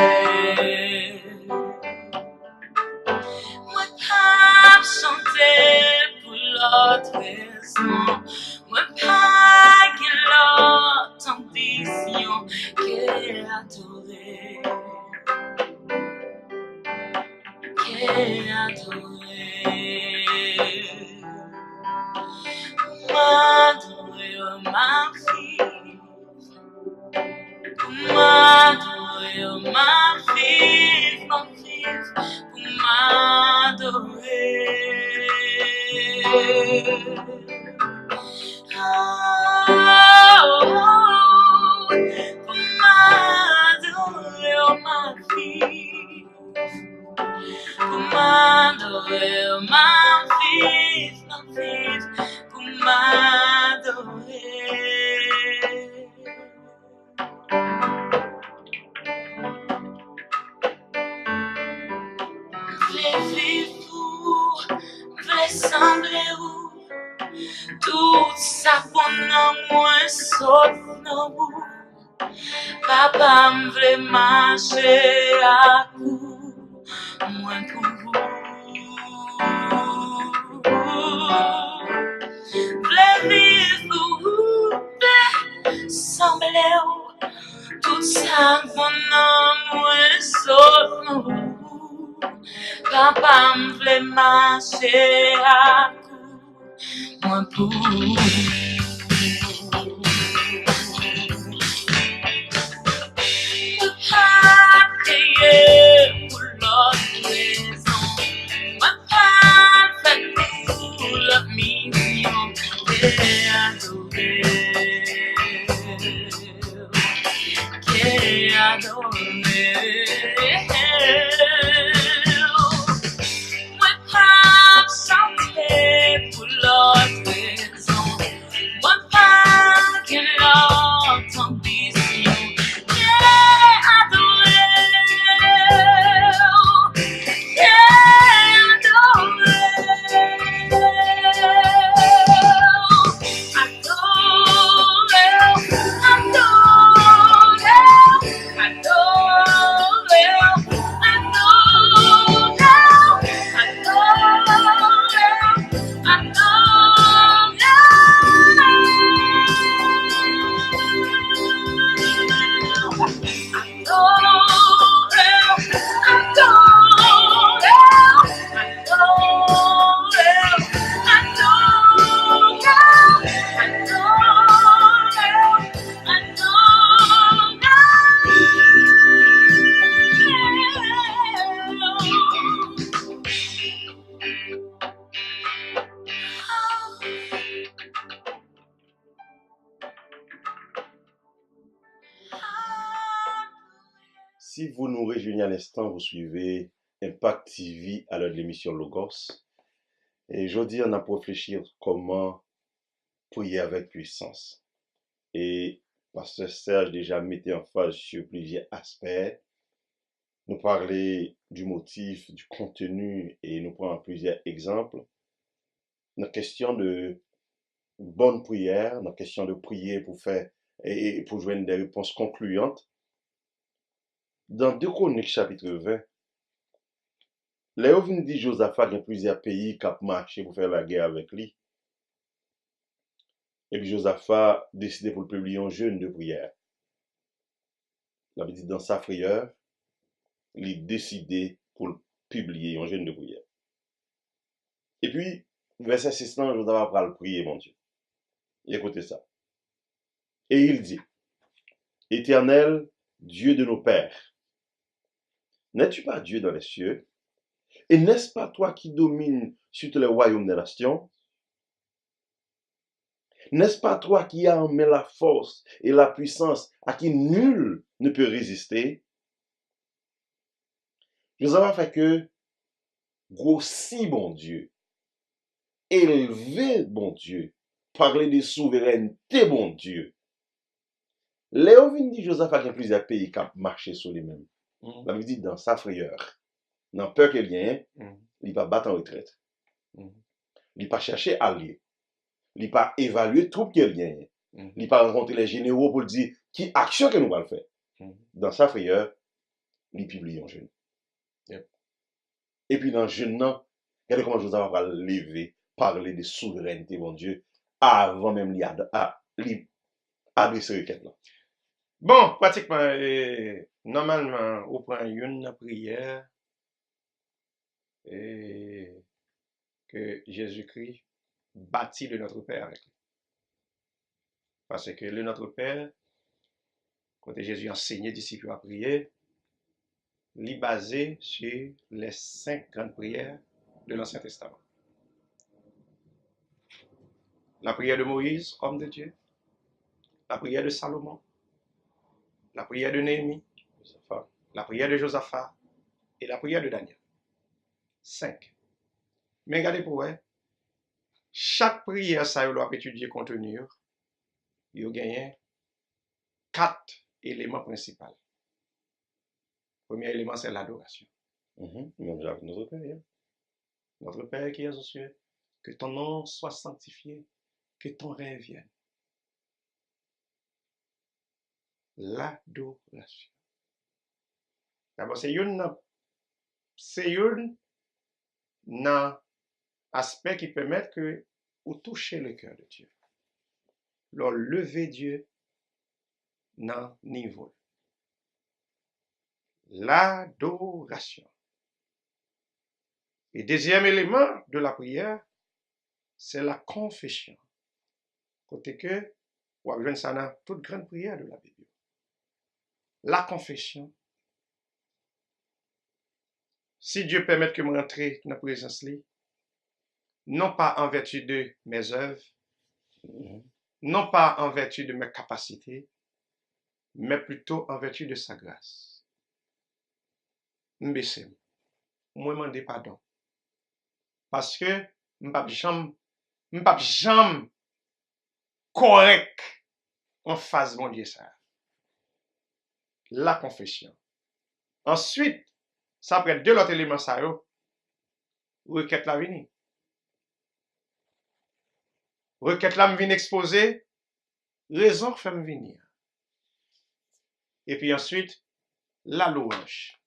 Moi pas chanter pour l'autre raison, moi pas que l'autre ambition qu'est adorer, qu'est adorer. M'adorer ma fille, m'adorer ma fille, ma fille. M'adorer, oh, m'adorer ma fille, m'adorer ma fille, m'adorer. V'lez vivre pour, v'lez sembler vous. Tout ça qu'on a moins sauf dans vous. Papa m'v'lait marcher à coup, moins pour vous. V'lez vivre pour vous, v'lez sembler vous. Tout ça qu'on a moins sauf dans vous. Papa m'v'lait marcher à coup, moi pour. Moi pas crier pour l'autre raison, moi pas fait pour l'autre mission qu'est adorer, qu'est adorer. Moi pas chanter pour l'autre raison, moi pas que l'autre ambition qu'est adorer, qu'est Si vous nous rejoignez à l'instant, vous suivez Impact TV à l'heure de l'émission Logos. Et aujourd'hui, on a pour réfléchir comment prier avec puissance. Et Pasteur Serge déjà mettait en phase sur plusieurs aspects. Nous parler du motif, du contenu et nous prendre plusieurs exemples. La question de bonne prière, la question de prier pour faire et pour joindre des réponses concluantes. Dans 2 Chroniques chapitre 20, Léo vient dit Josaphat il y a plusieurs pays qui ont marché pour faire la guerre avec lui. Et puis Josaphat décidé pour le publier un jeûne de prière. Il avait dit dans sa prière, il décidé pour le publier un jeûne de prière. Et puis, verset 6, Josaphat va le prier, mon Dieu. Écoutez ça. Et il dit, Éternel, Dieu de nos pères, n'es-tu pas Dieu dans les cieux? Et n'est-ce pas toi qui domines sur tous les royaumes des nations? N'est-ce pas toi qui as en main la force et la puissance à qui nul ne peut résister? Josaphat fait que grossi, bon Dieu, élevé, bon Dieu, parler de souveraineté, bon Dieu. Léo vient dit Josaphat il y a plusieurs pays qui ont marché sur les mêmes. La veut dire dans sa frayeur, dans peur qu'il y ait, il va battre en retraite. Il va chercher allié. Il va évaluer tout qu'il y ait. Il va rencontrer les généraux pour dire qui action que nous allons faire. Dans sa frayeur, il publie un jeûne. Et puis dans le jeûne, regardez comment Josaphat va lever, parler de souveraineté, mon Dieu, avant même d'adresser le requête là. Bon, pratiquement, normalement, on prend une prière et que Jésus-Christ bâtit le Notre Père avec lui. Parce que le Notre Père, quand Jésus enseignait disciples à prier, il est basé sur les 5 grandes prières de l'Ancien Testament. La prière de Moïse, homme de Dieu, la prière de Salomon, la prière de Néhémie, la prière de Josaphat et la prière de Daniel. 5. Mais regardez pour vous, chaque prière, ça doit étudier contenu, il y a gagné 4 éléments principaux. Le premier élément, c'est l'adoration. Notre Père, Notre Père qui es aux cieux, que ton nom soit sanctifié, que ton règne vienne. L'adoration. D'abord, c'est un aspect qui permet que vous touchez le cœur de Dieu. Leur lever Dieu dans le niveau. L'adoration. Et deuxième élément de la prière, c'est la confession. Côté que, vous avez ça dans toute grande prière de la Bible. La confession. Si Dieu permet que je rentre dans la présence, non pas en vertu de mes œuvres, non pas en vertu de mes capacités, mais plutôt en vertu de sa grâce. M'baisse, moi demander pardon. Parce que m'pas jamais correct en face mon Dieu ça. La confession. Ensuite, ça prend 2 autres éléments ça yo. Requête la vini. Requête la m'vient exposer raison fait me venir. Et puis ensuite, la louange.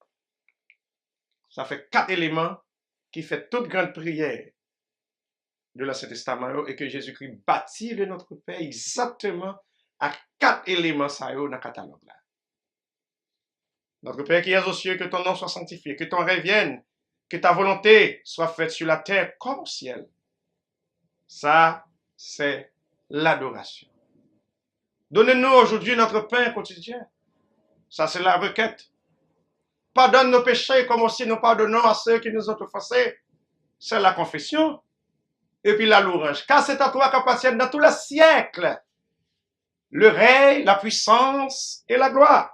Ça fait 4 éléments qui fait toute grande prière de l'Ancien Testament et que Jésus-Christ bâtit le Notre Père exactement à 4 éléments ça yo dans le catalogue là. Notre Père qui es aux cieux, que ton nom soit sanctifié, que ton règne vienne, que ta volonté soit faite sur la terre comme au ciel. Ça, c'est l'adoration. Donnez-nous aujourd'hui notre pain quotidien. Ça, c'est la requête. Pardonne nos péchés comme aussi nous pardonnons à ceux qui nous ont offensés. C'est la confession. Et puis la louange. Car c'est à toi qu'appartiennent dans tous les siècles le règne, la puissance et la gloire.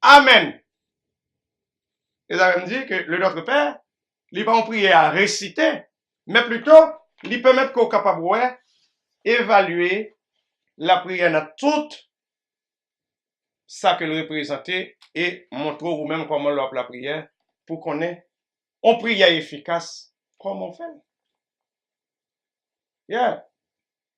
Amen. Et ça veut dire que le Notre Père, il va en prier à réciter, mais plutôt, il permet qu'on soit capable évaluer la prière dans tout ça que le représentait et montrer ou même comment l'on la prière pour qu'on ait une prière efficace comme on fait. Yeah.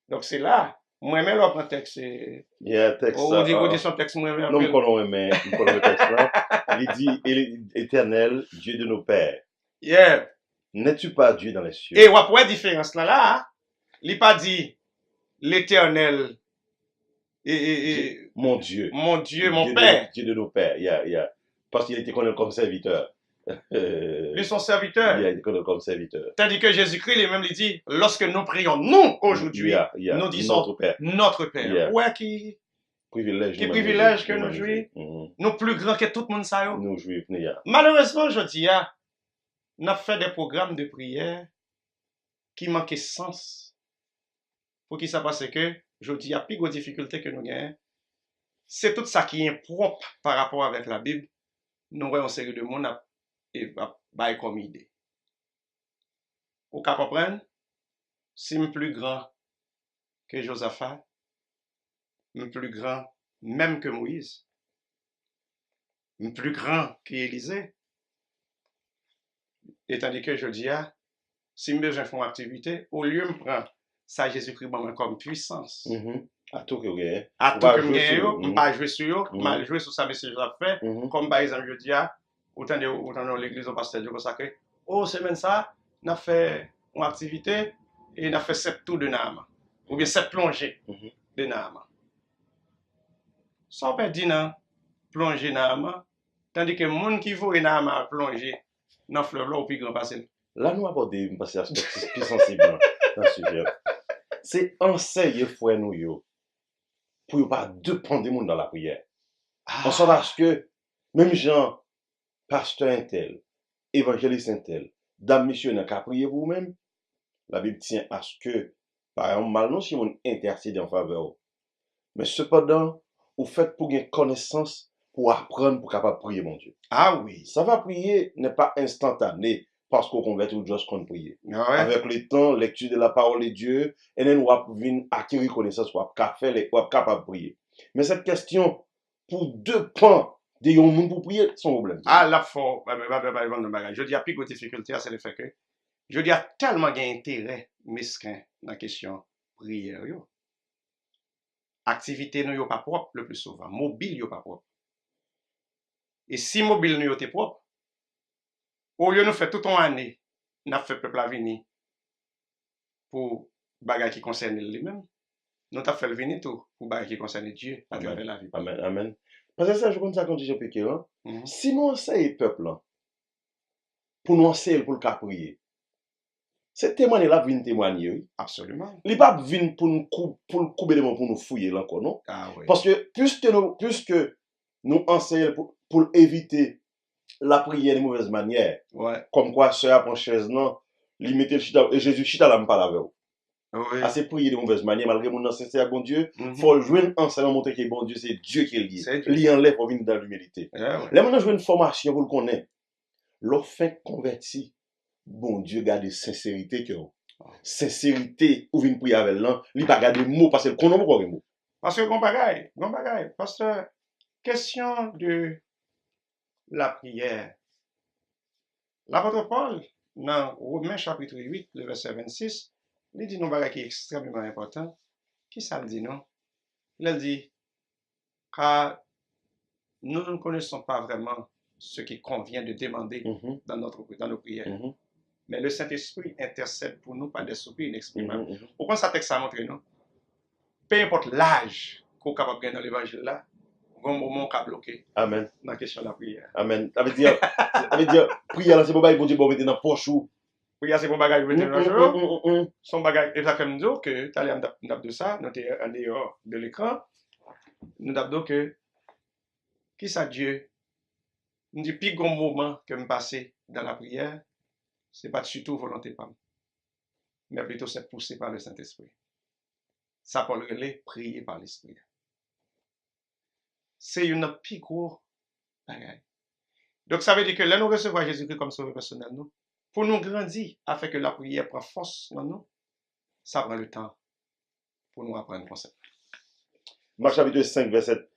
Donc c'est là. Moi-même, l'on prend texte. Il y a un texte. On dit son texte moi-même. Non, je connais le texte là. Il dit Éternel, Dieu de nos pères. Yeah. N'es-tu pas Dieu dans les cieux? Et on voit la différence là. Il n'a pas dit l'Éternel. Mon Dieu. Mon Dieu, mon Père. Dieu de nos pères. Parce qu'il était connu comme serviteur. Lui, son serviteur. Il était connu comme serviteur. Tandis que Jésus-Christ, lui-même, il dit, lorsque nous prions, nous, aujourd'hui, nous disons notre Père. Ouais, qui privilège que nous jouissons. Nous plus grands que tout le monde, ça. Nous jouissons. Malheureusement, je dis, nous avons fait des programmes de prière qui manquent sens. Pour qui ça passe que, je dis, il y a plus de difficultés que nous gagnons. C'est tout ça qui est propre par rapport avec la Bible. Nous voyons une série de monde et va comme idée. Vous comprenez? Si je suis plus grand que Josaphat, je suis plus grand même que Moïse, je suis plus grand qu'Élisée. Et tandis que je dis, si je besoin de faire une activité, au lieu de me prendre ça Jésus-Christ comme puissance. À tout que vous gagnez. À tout que vous gagnez, je ne vais pas jouer sur eux, je vais jouer sur ça, mais si je l'ai fait, comme par exemple, je dis, autant de l'église au pasteur Dieu consacré, oh, semaine ça, on a fait une activité et on a fait 7 tours de Nama, ou bien 7 plongées de Nama. Ça, on peut dire, non, plonger Nama, tandis que les gens qui vont Nama plonger dans le fleuve là, au plus grand passé. Là, nous avons des aspects plus sensibles dans ce sujet. C'est enseigner frère nous yo pour ne pas dépendre des monde dans la prière. On sait parce que même gens, pasteur intel, évangéliste intel, dame missionnaire qui a prié pour vous-même, la Bible tient à ce que, par exemple, mal non si on intercède en faveur. Mais cependant, vous faites pour gagner connaissance, pour apprendre, pour capable prier, mon Dieu. Ah oui. Ça va prier n'est pas instantané. Parce qu'on convertit ou juste qu'on prie. Ouais. Avec le temps, lecture de la parole de Dieu, et nous venir acquérir connaissance, ou capable de prier. Mais cette question, pour deux pans de yon moun pour prier, c'est un problème. Ah, là, faut, je dis, il y a plus de difficulté, c'est le fait que, je dis, il y a tellement d'intérêt, mesquin, dans la question prière, yo. Activité, nous, yo pas propre, le plus souvent. Mobile, yo pas propre. Et si mobile, nous, yo t'es propre, au lieu de nous faire toute une année, nous avons fait peuple à venir pour bagages qui concernent lui-même. Nous avons fait venir tout pour bagages qui concernent Dieu à travers la vie. Amen, amen. Parce que ça, je compte ça quand je piqué, hein. Si nous enseignons le peuple, pour nous enseigner pour le cas prier, cette témoignage là vient témoigner, oui. Absolument. Il n'est pas vient pour nous couper les mains pour nous fouiller là encore, non? Ah oui. Parce que puisque nous enseignons pour éviter la prière de mauvaise manière. Ouais. Comme quoi, sœur prend chaise, non, il mettait le chita, et Jésus chita là, me parle avec vous. Oui. À ces prières de mauvaise manière, malgré mon sincère bon Dieu, faut jouer ensemble montrer que bon Dieu, c'est Dieu qui est lié. Lié en l'air pour venir dans l'humilité. Yeah, ouais. Là, maintenant, je veux une formation pour le connaître. L'offre converti, bon Dieu garde sincérité que sincérité, ou vient prier avec l'un, il pas garder mots parce que le connaît pas les mots. Parce que, bon bagaille, parce que, question de la prière. L'apôtre Paul, dans Romains chapitre 8, le verset 26, il dit un bagage qui est extrêmement important. Qui ça le dit, non? Il dit, car nous ne connaissons pas vraiment ce qui convient de demander dans nos prières. Mais le Saint-Esprit intercède pour nous par des soupirs inexprimables. Pourquoi ça texte ça montre, non? Peu importe l'âge qu'on est capable de gagner dans l'évangile là, un moment qu'a bloqué. Amen. Dans la question de la prière. Amen. Ça veut dire, prière là, c'est pas bail bon Dieu, bon, mettre dans poche ou. Prière, c'est bon bagage, vous mettez dans le jour. Son bagage, et ça fait nous dire que, tu allais de ça, nous sommes en dehors de l'écran, nous avons dit que, qui ça Dieu? Nous dit, plus grand moment que me passer dans la prière, c'est pas surtout volonté pas, mais plutôt c'est poussé par le Saint-Esprit. Ça pour le relais, prier par l'Esprit. C'est une plus gros bagage. Donc ça veut dire que là nous recevons Jésus-Christ comme sauveur personnel, nous, pour nous grandir, afin que la prière prenne force dans nous, ça prend le temps. pour nous apprendre comme ça. Marc chapitre 5, verset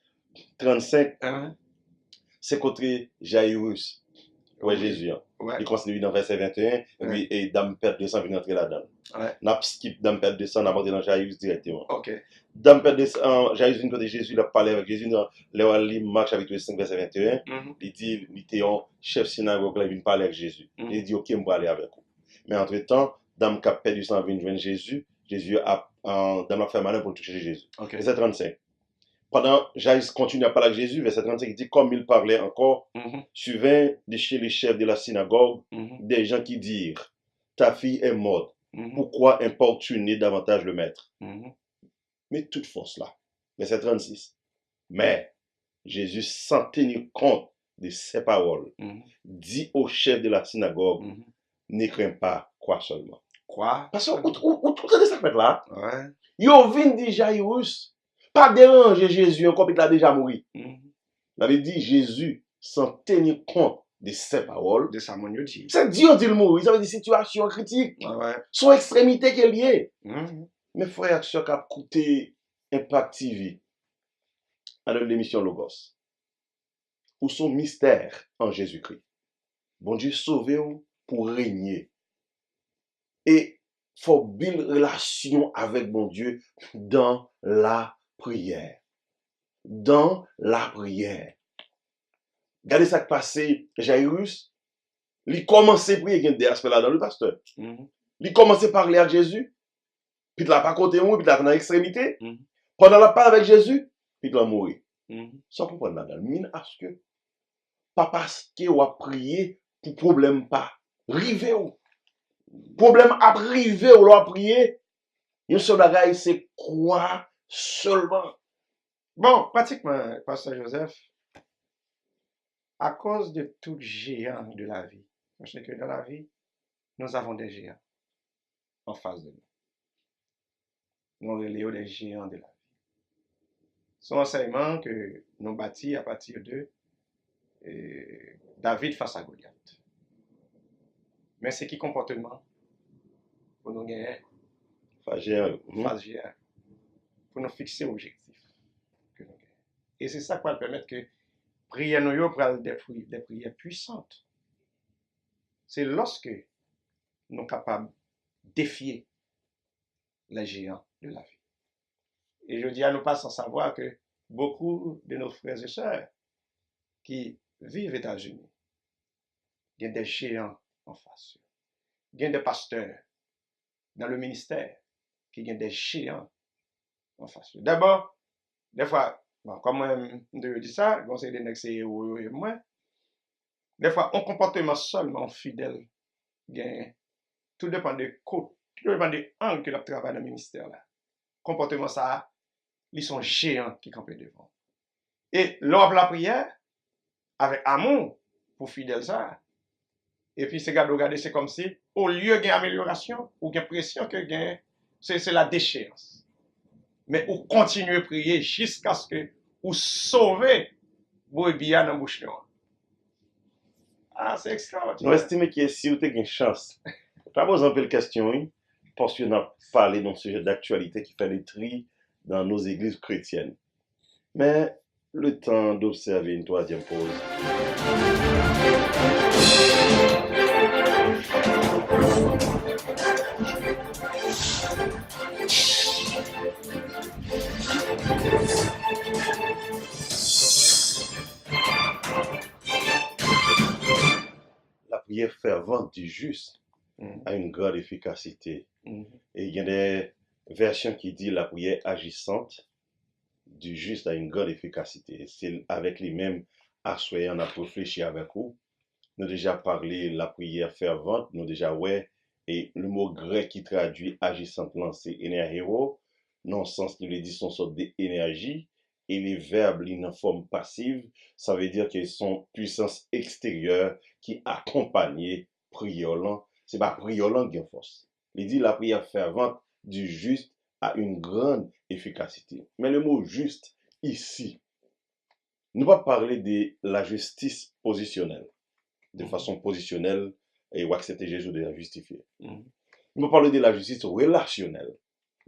35, Hein? c'est côté Jairus. Ouais, Oui. Jésus. Hein. Ouais. Il continue dans verset 21, Ouais. et Dame Père 200 vient entrer là-dedans. Ouais. N'a skip Dame Père 200, n'a monté dans Jairus directement. Ok. Dame Père 200, Jairus vient côté Jésus, il a parlé avec Jésus dans Marc chapitre 5, verset 21. Mhm. Il dit, il était un chef synagogue, là, il vient parler avec Jésus. Mhm. Il dit, ok, je vais aller avec vous. Mais entre-temps, Dame qui a perdu 100 vient joindre Jésus. Jésus a, Dame a fait malin pour toucher Jésus. Ok. Verset 35. Pendant, Jairus continue à parler avec Jésus, verset 35, il dit, comme il parlait encore, Mhm. survint de chez les chefs de la synagogue Mhm. des gens qui dirent, ta fille est morte, Mhm. pourquoi importuner davantage le maître? Mhm. Mais toute force là. Verset 36. Mais Jésus, sans tenir compte de ces paroles, Mhm. dit au chef de la synagogue, Mhm. ne crains pas, crois seulement. Quoi? Parce que, où tout ça fait là? Ouais. Yo vin dit Jairus, pas déranger Jésus encore, il a déjà mouru. Mhm. Il avait dit Jésus, sans tenir compte de ces paroles, De ça, mon Dieu dit. c'est Dieu dit le mourir. Ça veut dire situation critique, Ouais. son extrémité qui est liée. Mhm. Mes frères et sœurs qui ont écouté Impact TV, avec l'émission Logos, ou son mystère en Jésus-Christ. Bon Dieu sauvé pour régner. Et faut build relation avec bon Dieu dans la prière. Dans la prière. Regardez ça qui passé, Jairus, il commençait à prier, il y a des aspects là dans le pasteur. Mhm. Il commençait à parler à Jésus, puis il n'a pas côté moi, puis il a dans l'extrémité. Mhm. Pendant la parole avec Jésus, puis il a mouru. Mhm. Sans comprendre là-dedans. Mine à ce que, pas parce qu'on a prié pour problème pas. Rivé ou. Problème à rivé ou a prié. Une seule bagaille, c'est croire seulement. Bon, pratiquement, Pasteur Joseph, à cause de tout géant de la vie, parce que dans la vie, nous avons des géants en face de nous. Nous relayons des géants de la vie. Son enseignement que nous bâtis à partir de David face à Goliath. Mais c'est qui comportement pour nous gagner face géant, pour nous fixer objectif que nous gagnons. Et c'est ça qui va permettre que prière nous pour des prières puissantes. C'est lorsque nous sommes capables de défier les géants de la vie. Et je dis à nous pas sans savoir que beaucoup de nos frères et sœurs qui vivent aux États-Unis, il y a des géants en face. Il y a des pasteurs dans le ministère qui ont des géants en face. D'abord, des fois, bon, comme je dis ça, je conseille d'indexer et moi, des fois, un comportement seulement fidèle, tout dépend de côté, tout dépend de l'angle que l'on travaille dans le ministère là. Comportement ça, ils sont géants qui campent devant. Et lors de la prière, avec amour pour fidèle ça, et puis c'est regarder, c'est comme si, au lieu d'une amélioration, ou d'une pression que c'est la déchéance. Mais ou continuer à prier jusqu'à ce que ou sauver vos biens dans la bouche noire. Ah, c'est extraordinaire. Nous estimons que si vous avez une chance, pas besoin de question, parce qu'on a parlé d'un sujet d'actualité qui fait le tri dans nos églises chrétiennes. Mais le temps d'observer une troisième pause. La prière fervente du juste a une grande efficacité. Et il y a des versions qui disent la prière agissante du juste a une grande efficacité. C'est avec les mêmes assoyants, on a réfléchi avec vous. Nous avons déjà parlé de la prière fervente, nous avons déjà ouais, et le mot grec qui traduit agissante, c'est énergéro. Dans le sens, nous le dit, sont sorte d'énergie. Et les verbes, en forme passive, ça veut dire qu'ils sont puissance extérieure qui accompagne prière. C'est pas prière qui a force. Il dit la prière fervente du juste a une grande efficacité. Mais le mot juste, ici, nous va parler de la justice positionnelle. De façon positionnelle, et ou accepter Jésus de la justifier. Nous va parler de la justice relationnelle.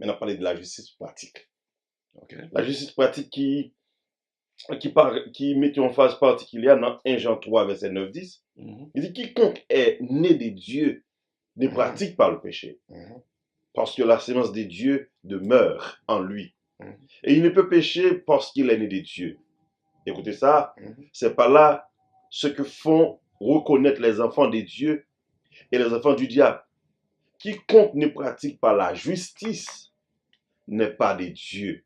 mais on a parlé de la justice pratique. Ok. La justice pratique qui met en phase particulière dans 1 Jean 3, verset 9-10. Mhm. Il dit quiconque est né de Dieu ne pratique pas le péché, Mhm. parce que la sémence de Dieu demeure en lui. Mhm. Et il ne peut pécher parce qu'il est né de Dieu. Écoutez ça, Mhm. c'est par là ce que font reconnaître les enfants de Dieu et les enfants du diable. Quiconque ne pratique pas la justice n'est pas de Dieu,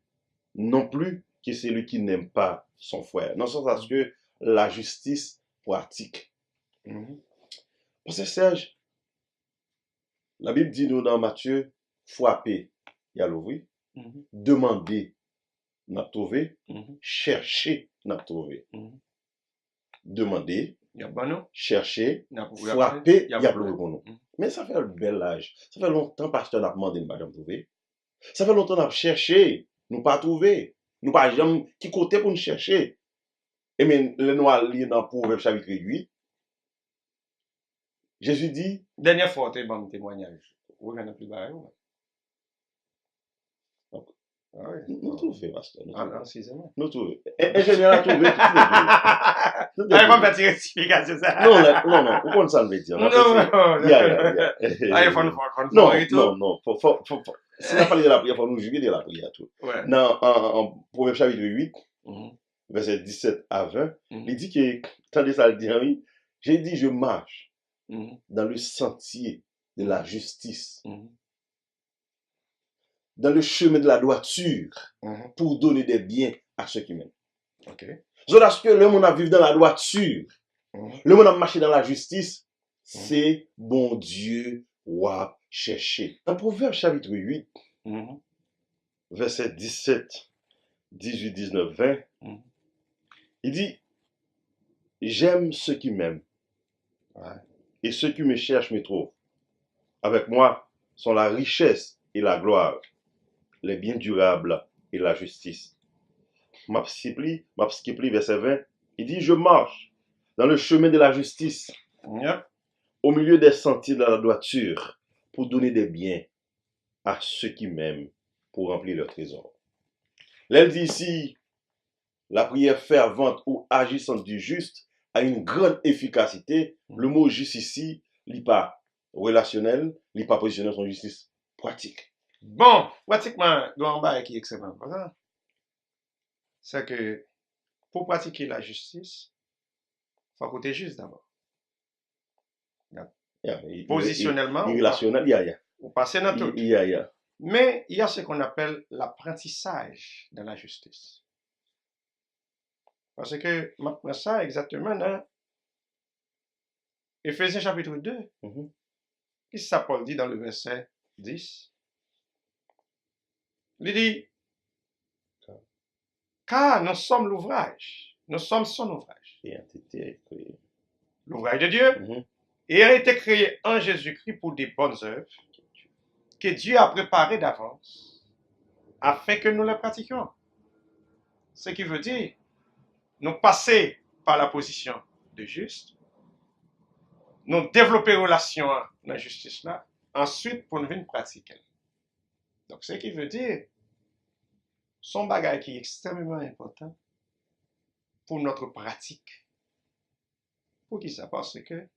non plus que celui qui n'aime pas son frère. Dans ce sens que la justice pratique. Mhm. Parce que Serge, la Bible dit nous dans Matthieu, frapper, il y a l'ouvrir, Mhm. demander, n'a trouvé, Mhm. chercher, n'a trouvé. Mhm. Demander, Il y a bon, non? chercher, Il y a pour- frapper, il y a il y a pour- plus pour nous. Mhm. Mais ça fait un bel âge. Ça fait longtemps pasteur n'a demandé de madame trouver. Ça fait longtemps n'a cherché, nous pas trouvé. Nous pas jamais qui côté pour nous chercher. Et mais le noir lit dans Proverbe chapitre 8. Jésus dit, Dernière fois, tu as bon témoignage. Oui, il y en a plus bas. Ok. Ah oui. nous trouvons, pasteur. Nous trouvons. En 6e. Nous trouvons. Ingénieur a trouvé tout les Ah, deux. il va me faire rectification, ça. Non, non, vous comprenez ça le veut dire. Non, Non, non, non. Si on a parlé de la prière, il faut nous juger de la prière. Tout. Ouais. En Proverbe chapitre 8, Mhm. verset 17 à 20, Mhm. il dit que, tandis ça le dit, oui, j'ai dit, je marche Mhm. dans le sentier de la justice, Mhm. dans le chemin de la droiture, Mhm. pour donner des biens à ceux qui m'aiment. Ok. C'est parce que le monde a vécu dans la droiture, Mhm. le monde a marché dans la justice, c'est bon Dieu ou à chercher. Dans Proverbe chapitre 8, Mhm. verset 17, 18, 19, 20, Mhm. il dit, j'aime ceux qui m'aiment, Ouais. et ceux qui me cherchent me trouvent. Avec moi sont la richesse et la gloire, les biens durables et la justice. M'apskipli, verset 20, il dit, je marche dans le chemin de la justice, Yep. au milieu des sentiers de la droiture, pour donner des biens à ceux qui m'aiment, pour remplir leur trésor. Elle dit ici, la prière fervente ou agissante du juste a une grande efficacité. Le mot juste ici, il n'est pas relationnel, il n'est pas positionnel sur justice pratique. Bon, pratiquement, grand bail qui est extrêmement important, c'est que pour pratiquer la justice, il faut côté juste d'abord. Positionnellement, Irrationnel, il y a. ou passer dans tout. Il y a. Mais il y a ce qu'on appelle l'apprentissage de la justice. Parce que, maintenant, ça exactement dans Éphésiens chapitre 2, Mhm. qu'est-ce que ça Paul dit dans le verset 10? Il dit, car nous sommes l'ouvrage, nous sommes son ouvrage, Et a été créé. l'ouvrage de Dieu, Mhm. et a été créé en Jésus-Christ pour des bonnes œuvres que Dieu a préparées d'avance afin que nous les pratiquions. Ce qui veut dire, nous passer par la position de juste, nous développer relation dans la justice là, ensuite pour nous venir pratiquer. Donc, ce qui veut dire, son bagage qui est extrêmement important pour notre pratique. Pour qui ça? Parce que,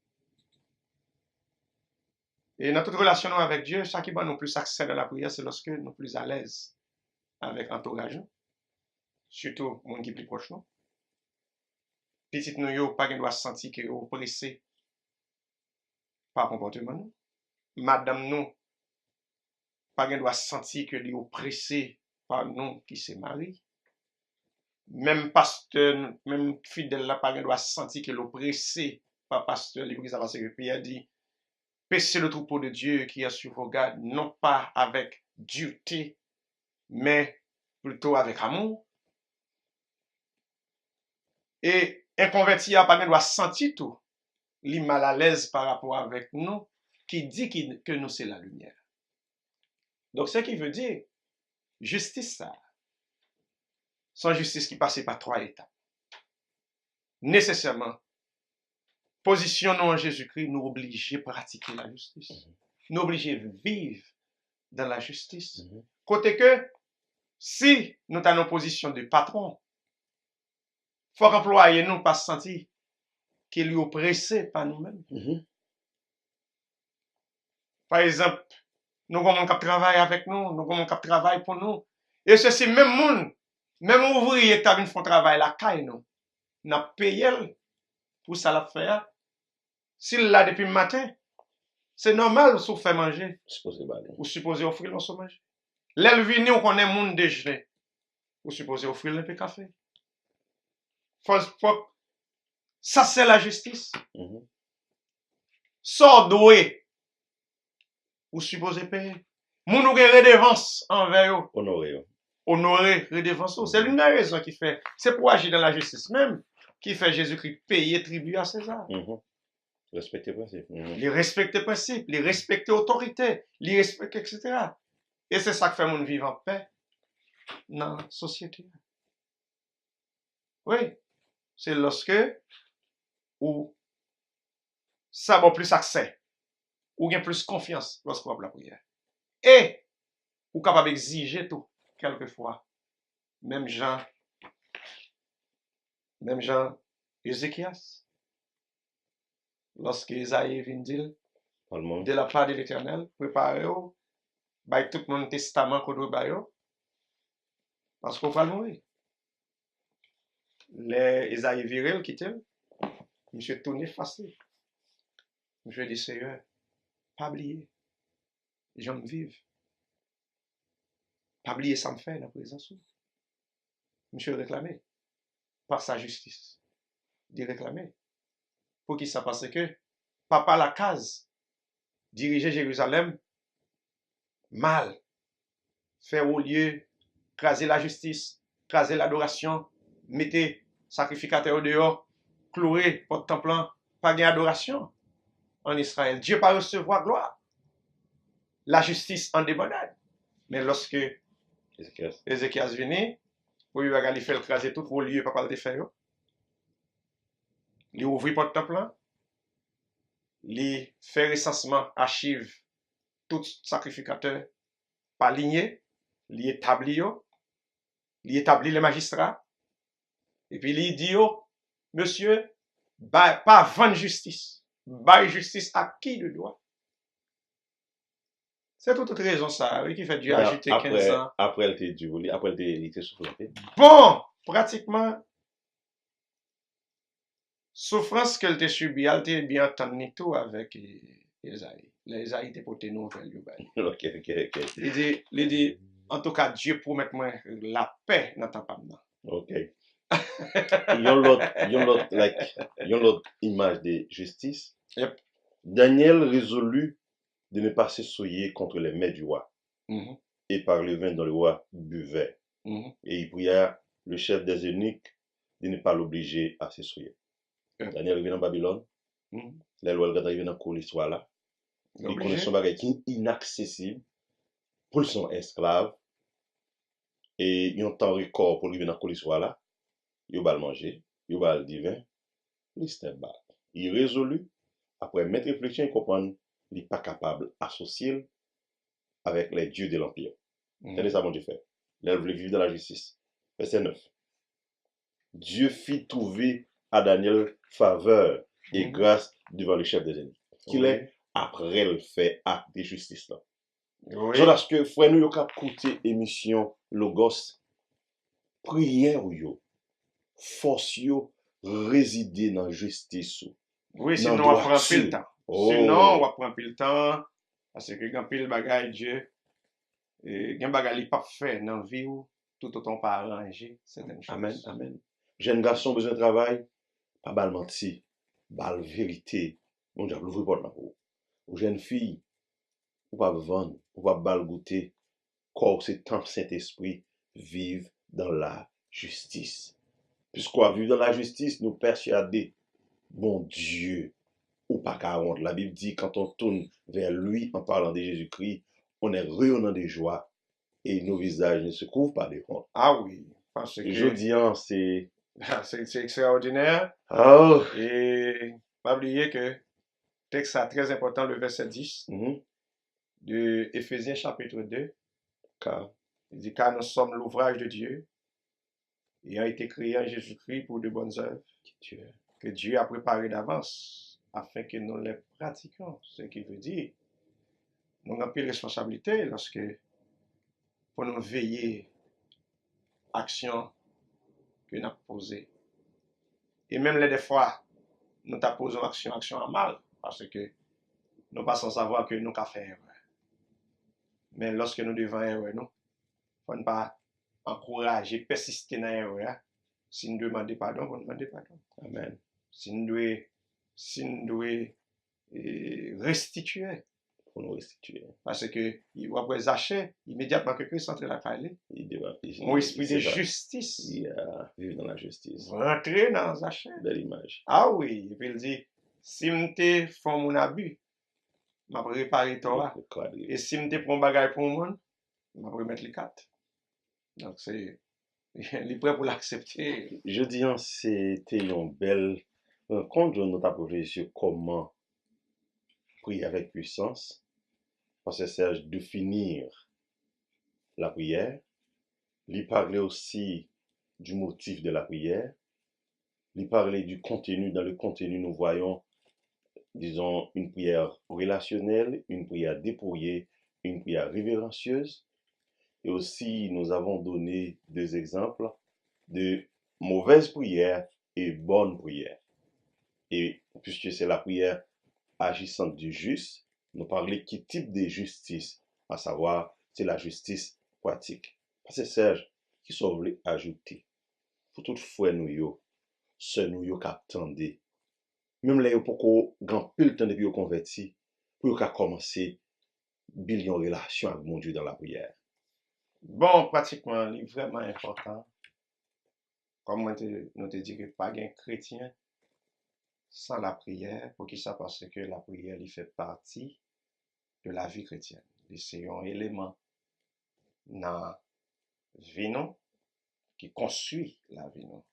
et dans toute relation avec Dieu, ça qui va nous plus accès à la prière, c'est lorsque nous sommes plus à l'aise avec l'entourage, surtout les gens qui sont plus proches. Petit nous, yo, pas doit sentir que vous pressé par comportement nous. Madame nous, pas doit sentir que vous pressé par nous qui se marient. Même pasteur, même fidèle là, pas doit sentir que vous pressé par pasteur, l'église parce que Pierre dit, paissez le troupeau de Dieu qui est sur vos gardes, non pas avec dureté, mais plutôt avec amour. Et un converti à pas doit sentir tout, il mal à l'aise par rapport avec nous, qui dit que nous c'est la lumière. Donc, ce qui veut dire, justice ça, sans justice qui passe par 3 étapes. Nécessairement, positionnons en Jésus-Christ, nous obliger à pratiquer la justice. Nous obliger à vivre dans la justice. Mhm. Côté que, si nous sommes en position de patron, faut qu'employé nous pas se sentir qu'il est oppressé par nous-mêmes. Mhm. Par exemple, nous avons un travail avec nous, nous avons un travail pour nous. Et ceci, même monde, même ouvrier qui a fait travail la caille nous, n'a payé pour ça la faire. S'il l'a depuis le matin, c'est normal si vous fait manger. Supposé baler. Vous supposez offrir l'on manger. L'elle vini, on connaît monde déjeuner. Vous supposez offrir un peu de café. Ça, c'est la justice. Mhm. Sort doué. Vous supposez payer. Moun ou gen redevance envers eux. Honoré. Yo. Honorer redevance. C'est l'une des raisons qui fait. C'est pour agir dans la justice même qui fait Jésus-Christ payer tribut à César. Mhm. Respecter le principe. Mhm. Les respecter principe, les respecter autorité, les respecter, etc. Et c'est ça qui fait moun vivre en paix dans la société. Oui. C'est lorsque ou ça a plus accès, ou gain plus confiance lorsqu'on va la prière. Et ou capable d'exiger tout, quelquefois. Même Jean, Ézéchias, lorsque Isaïe vient dire, Parlement. de la part de l'Éternel, préparez-vous, by tout mon testament qu'on doit bailler, parce qu'on va mourir. Les Isaïe viril qui t'aiment, monsieur tourné facile. Monsieur dit, Seigneur, pas oublier, j'aime vivre. Pas oublier ça me fait dans la présence. Monsieur réclamé par sa justice. Il réclamé. Pour qui ça? Parce que papa la case, diriger Jérusalem, mal, faire au lieu, craser la justice, craser l'adoration, mettez sacrificateur au dehors, clouer porte temple, pas d'adoration en Israël. Dieu pas recevoir gloire. La justice en débandade. Mais lorsque Ézéchias vient, pour lui aller faire craser tout vos lieux, papa le faire. Il ouvre porte temple, il fait recensement, archive tout sacrificateur par lignée, il établit les magistrats, et puis il dit, monsieur, pas vendre justice, justice à qui le doit. C'est toute raison ça, oui, qui fait Dieu ajouter 15 ans. Après, elle était du après, elle était souffrante. Bon, pratiquement, souffrance qu'elle t'a subie, elle t'a bien entendu tout avec Esaïe. Esaïe t'a porté nouvelle. Ok. Il dit, en tout cas, Dieu promet moi la paix dans ta femme. Ok. Yon l'autre image de justice. Yep. Daniel résolut de ne pas s'essouiller contre les mets du roi et par le vin dont le roi buvait. Et il pria le chef des eunuques de ne pas l'obliger à s'essouiller. Daniel revient en Babylone. Les lois arrivent dans le cours l'histoire là. Il connaît son bagage qui est inaccessible pour son esclave. Et il y a un temps record pour arriver dans le cours l'histoire là. Il va le manger, il va le divin, il step back. Il résolut, après mettre réflexion, il comprend qu'il n'est pas capable d'associer avec les dieux de l'Empire. C'est ça, mon Dieu fait. Il voulait vivre dans la justice. Verset 9. Dieu fit trouver à Daniel faveur et grâce devant le chef des ennemis. Qu'il est après le fait acte de justice là. Oui. Parce que frère nous avons écouté émission Logos prière yo force yo résider dans justice. Oui, sinon on prend plus le temps. Sinon on prend plus le temps parce que quand pile bagaille Dieu et gen bagaille pas fait dans vie ou tout autant pas arranger certaines choses. Amen, amen. Jeune garçon besoin de travail, pas bal menti, bal vérité. Mon diable ouvre porte là pour. Aux jeunes filles, ou pas vendre, ou pas bal goûter. Corps c'est temps Saint-Esprit vive dans la justice. Puisqu'on vivre dans la justice, nous persuader, bon Dieu, ou pas qu'à honte. La Bible dit, quand on tourne vers lui en parlant de Jésus-Christ, on est rayonnant de joie et nos visages ne se couvrent pas de honte. Ah oui, parce que je dis, c'est extraordinaire. Oh. Et pas oublier que texte très important, le verset 10. de Éphésiens chapitre 2. Car Il dit, car nous sommes l'ouvrage de Dieu, ayant été créés en Jésus-Christ pour de bonnes œuvres, que Dieu a préparées d'avance, afin que nous les pratiquions. Ce qui veut dire, nous avons pris responsabilité lorsque, pour nous veiller, action que nous avons posée. Et même des fois, nous posons action à mal, parce que nous pas sans savoir que nous avons fait erreur. Mais lorsque nous devons erreur, nous ne faut pas encourager, persister dans l'erreur. Si nous demandons pardon, on demande pardon. Amen. Si nous devons restituer. Pour nous restituer. Parce que après Zaché, immédiatement que Christ entre la parler, mon esprit de justice. Il a vivre dans la justice. Rentrer dans Zaché. Belle image. Ah oui, et puis il dit, si je te fais mon abus, je vais réparer toi. Et si je te prends un bagage pour moi, je vais remettre les quatre. Donc c'est, il est prêt pour l'accepter. Je dis, c'était une belle rencontre de notre projet sur comment prier avec puissance. Parce que c'est définir la prière. Lui parler aussi du motif de la prière. Lui parler du contenu. Dans le contenu, nous voyons, disons, une prière relationnelle, une prière dépouillée, une prière révérencieuse. Et aussi, nous avons donné deux exemples de mauvaise prière et bonne prière. Et puisque c'est la prière agissante du juste, nous parlons quel type de justice, à savoir, c'est la justice pratique. Parce que Serge, qui sont voulu ajouter, pour tout frère nous yo, sœur nous yo qu'attendez, même là, pour qu'on grand peu le temps depuis qu'on converti, pour qu'on commencer billion relation avec mon Dieu dans la prière. Bon, pratiquement, c'est vraiment important. Comme nous te dit que pas un chrétien sans la prière, pour qui ça parce que la prière, il fait partie de la vie chrétienne. C'est un élément dans la vie nous, qui construit la vie nous.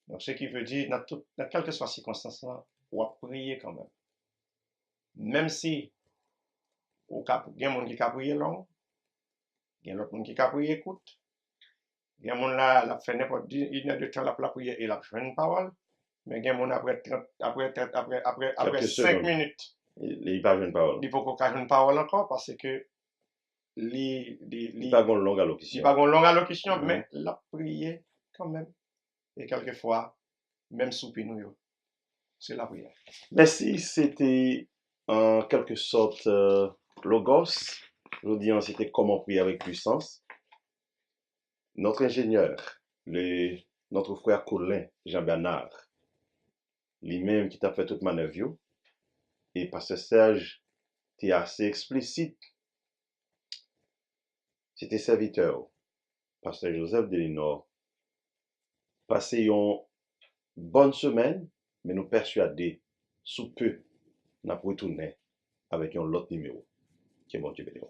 Donc, ce qui veut dire, dans quelle que soit circonstance, on va prier quand même. Même si, il y a des gens qui ont prié long, il y a d'autres qui ont prié courte, il y a des gens qui ont fait n'importe une heure de temps la prière et la fait une parole, mais il y a des gens après 5 minutes, il n'y a pas une parole. Il ne peut pas une parole encore parce que il n'y a pas une longue allocution. Il n'y a pas une longue allocution, mais la prière quand même. Et quelquefois, même souper nous, c'est la prière. Merci, c'était en quelque sorte Logos. Je dis, c'était comment prier avec puissance. Notre ingénieur, notre frère Colin Jean-Bernard, lui-même qui t'a fait toute manœuvre, et Pasteur Serge, tu es assez explicite. C'était serviteur, Pasteur Joseph Delénor. Passez une bonne semaine, mais nous persuader, sous peu, nous allons retourner avec un autre numéro. Que bon Dieu bénisse.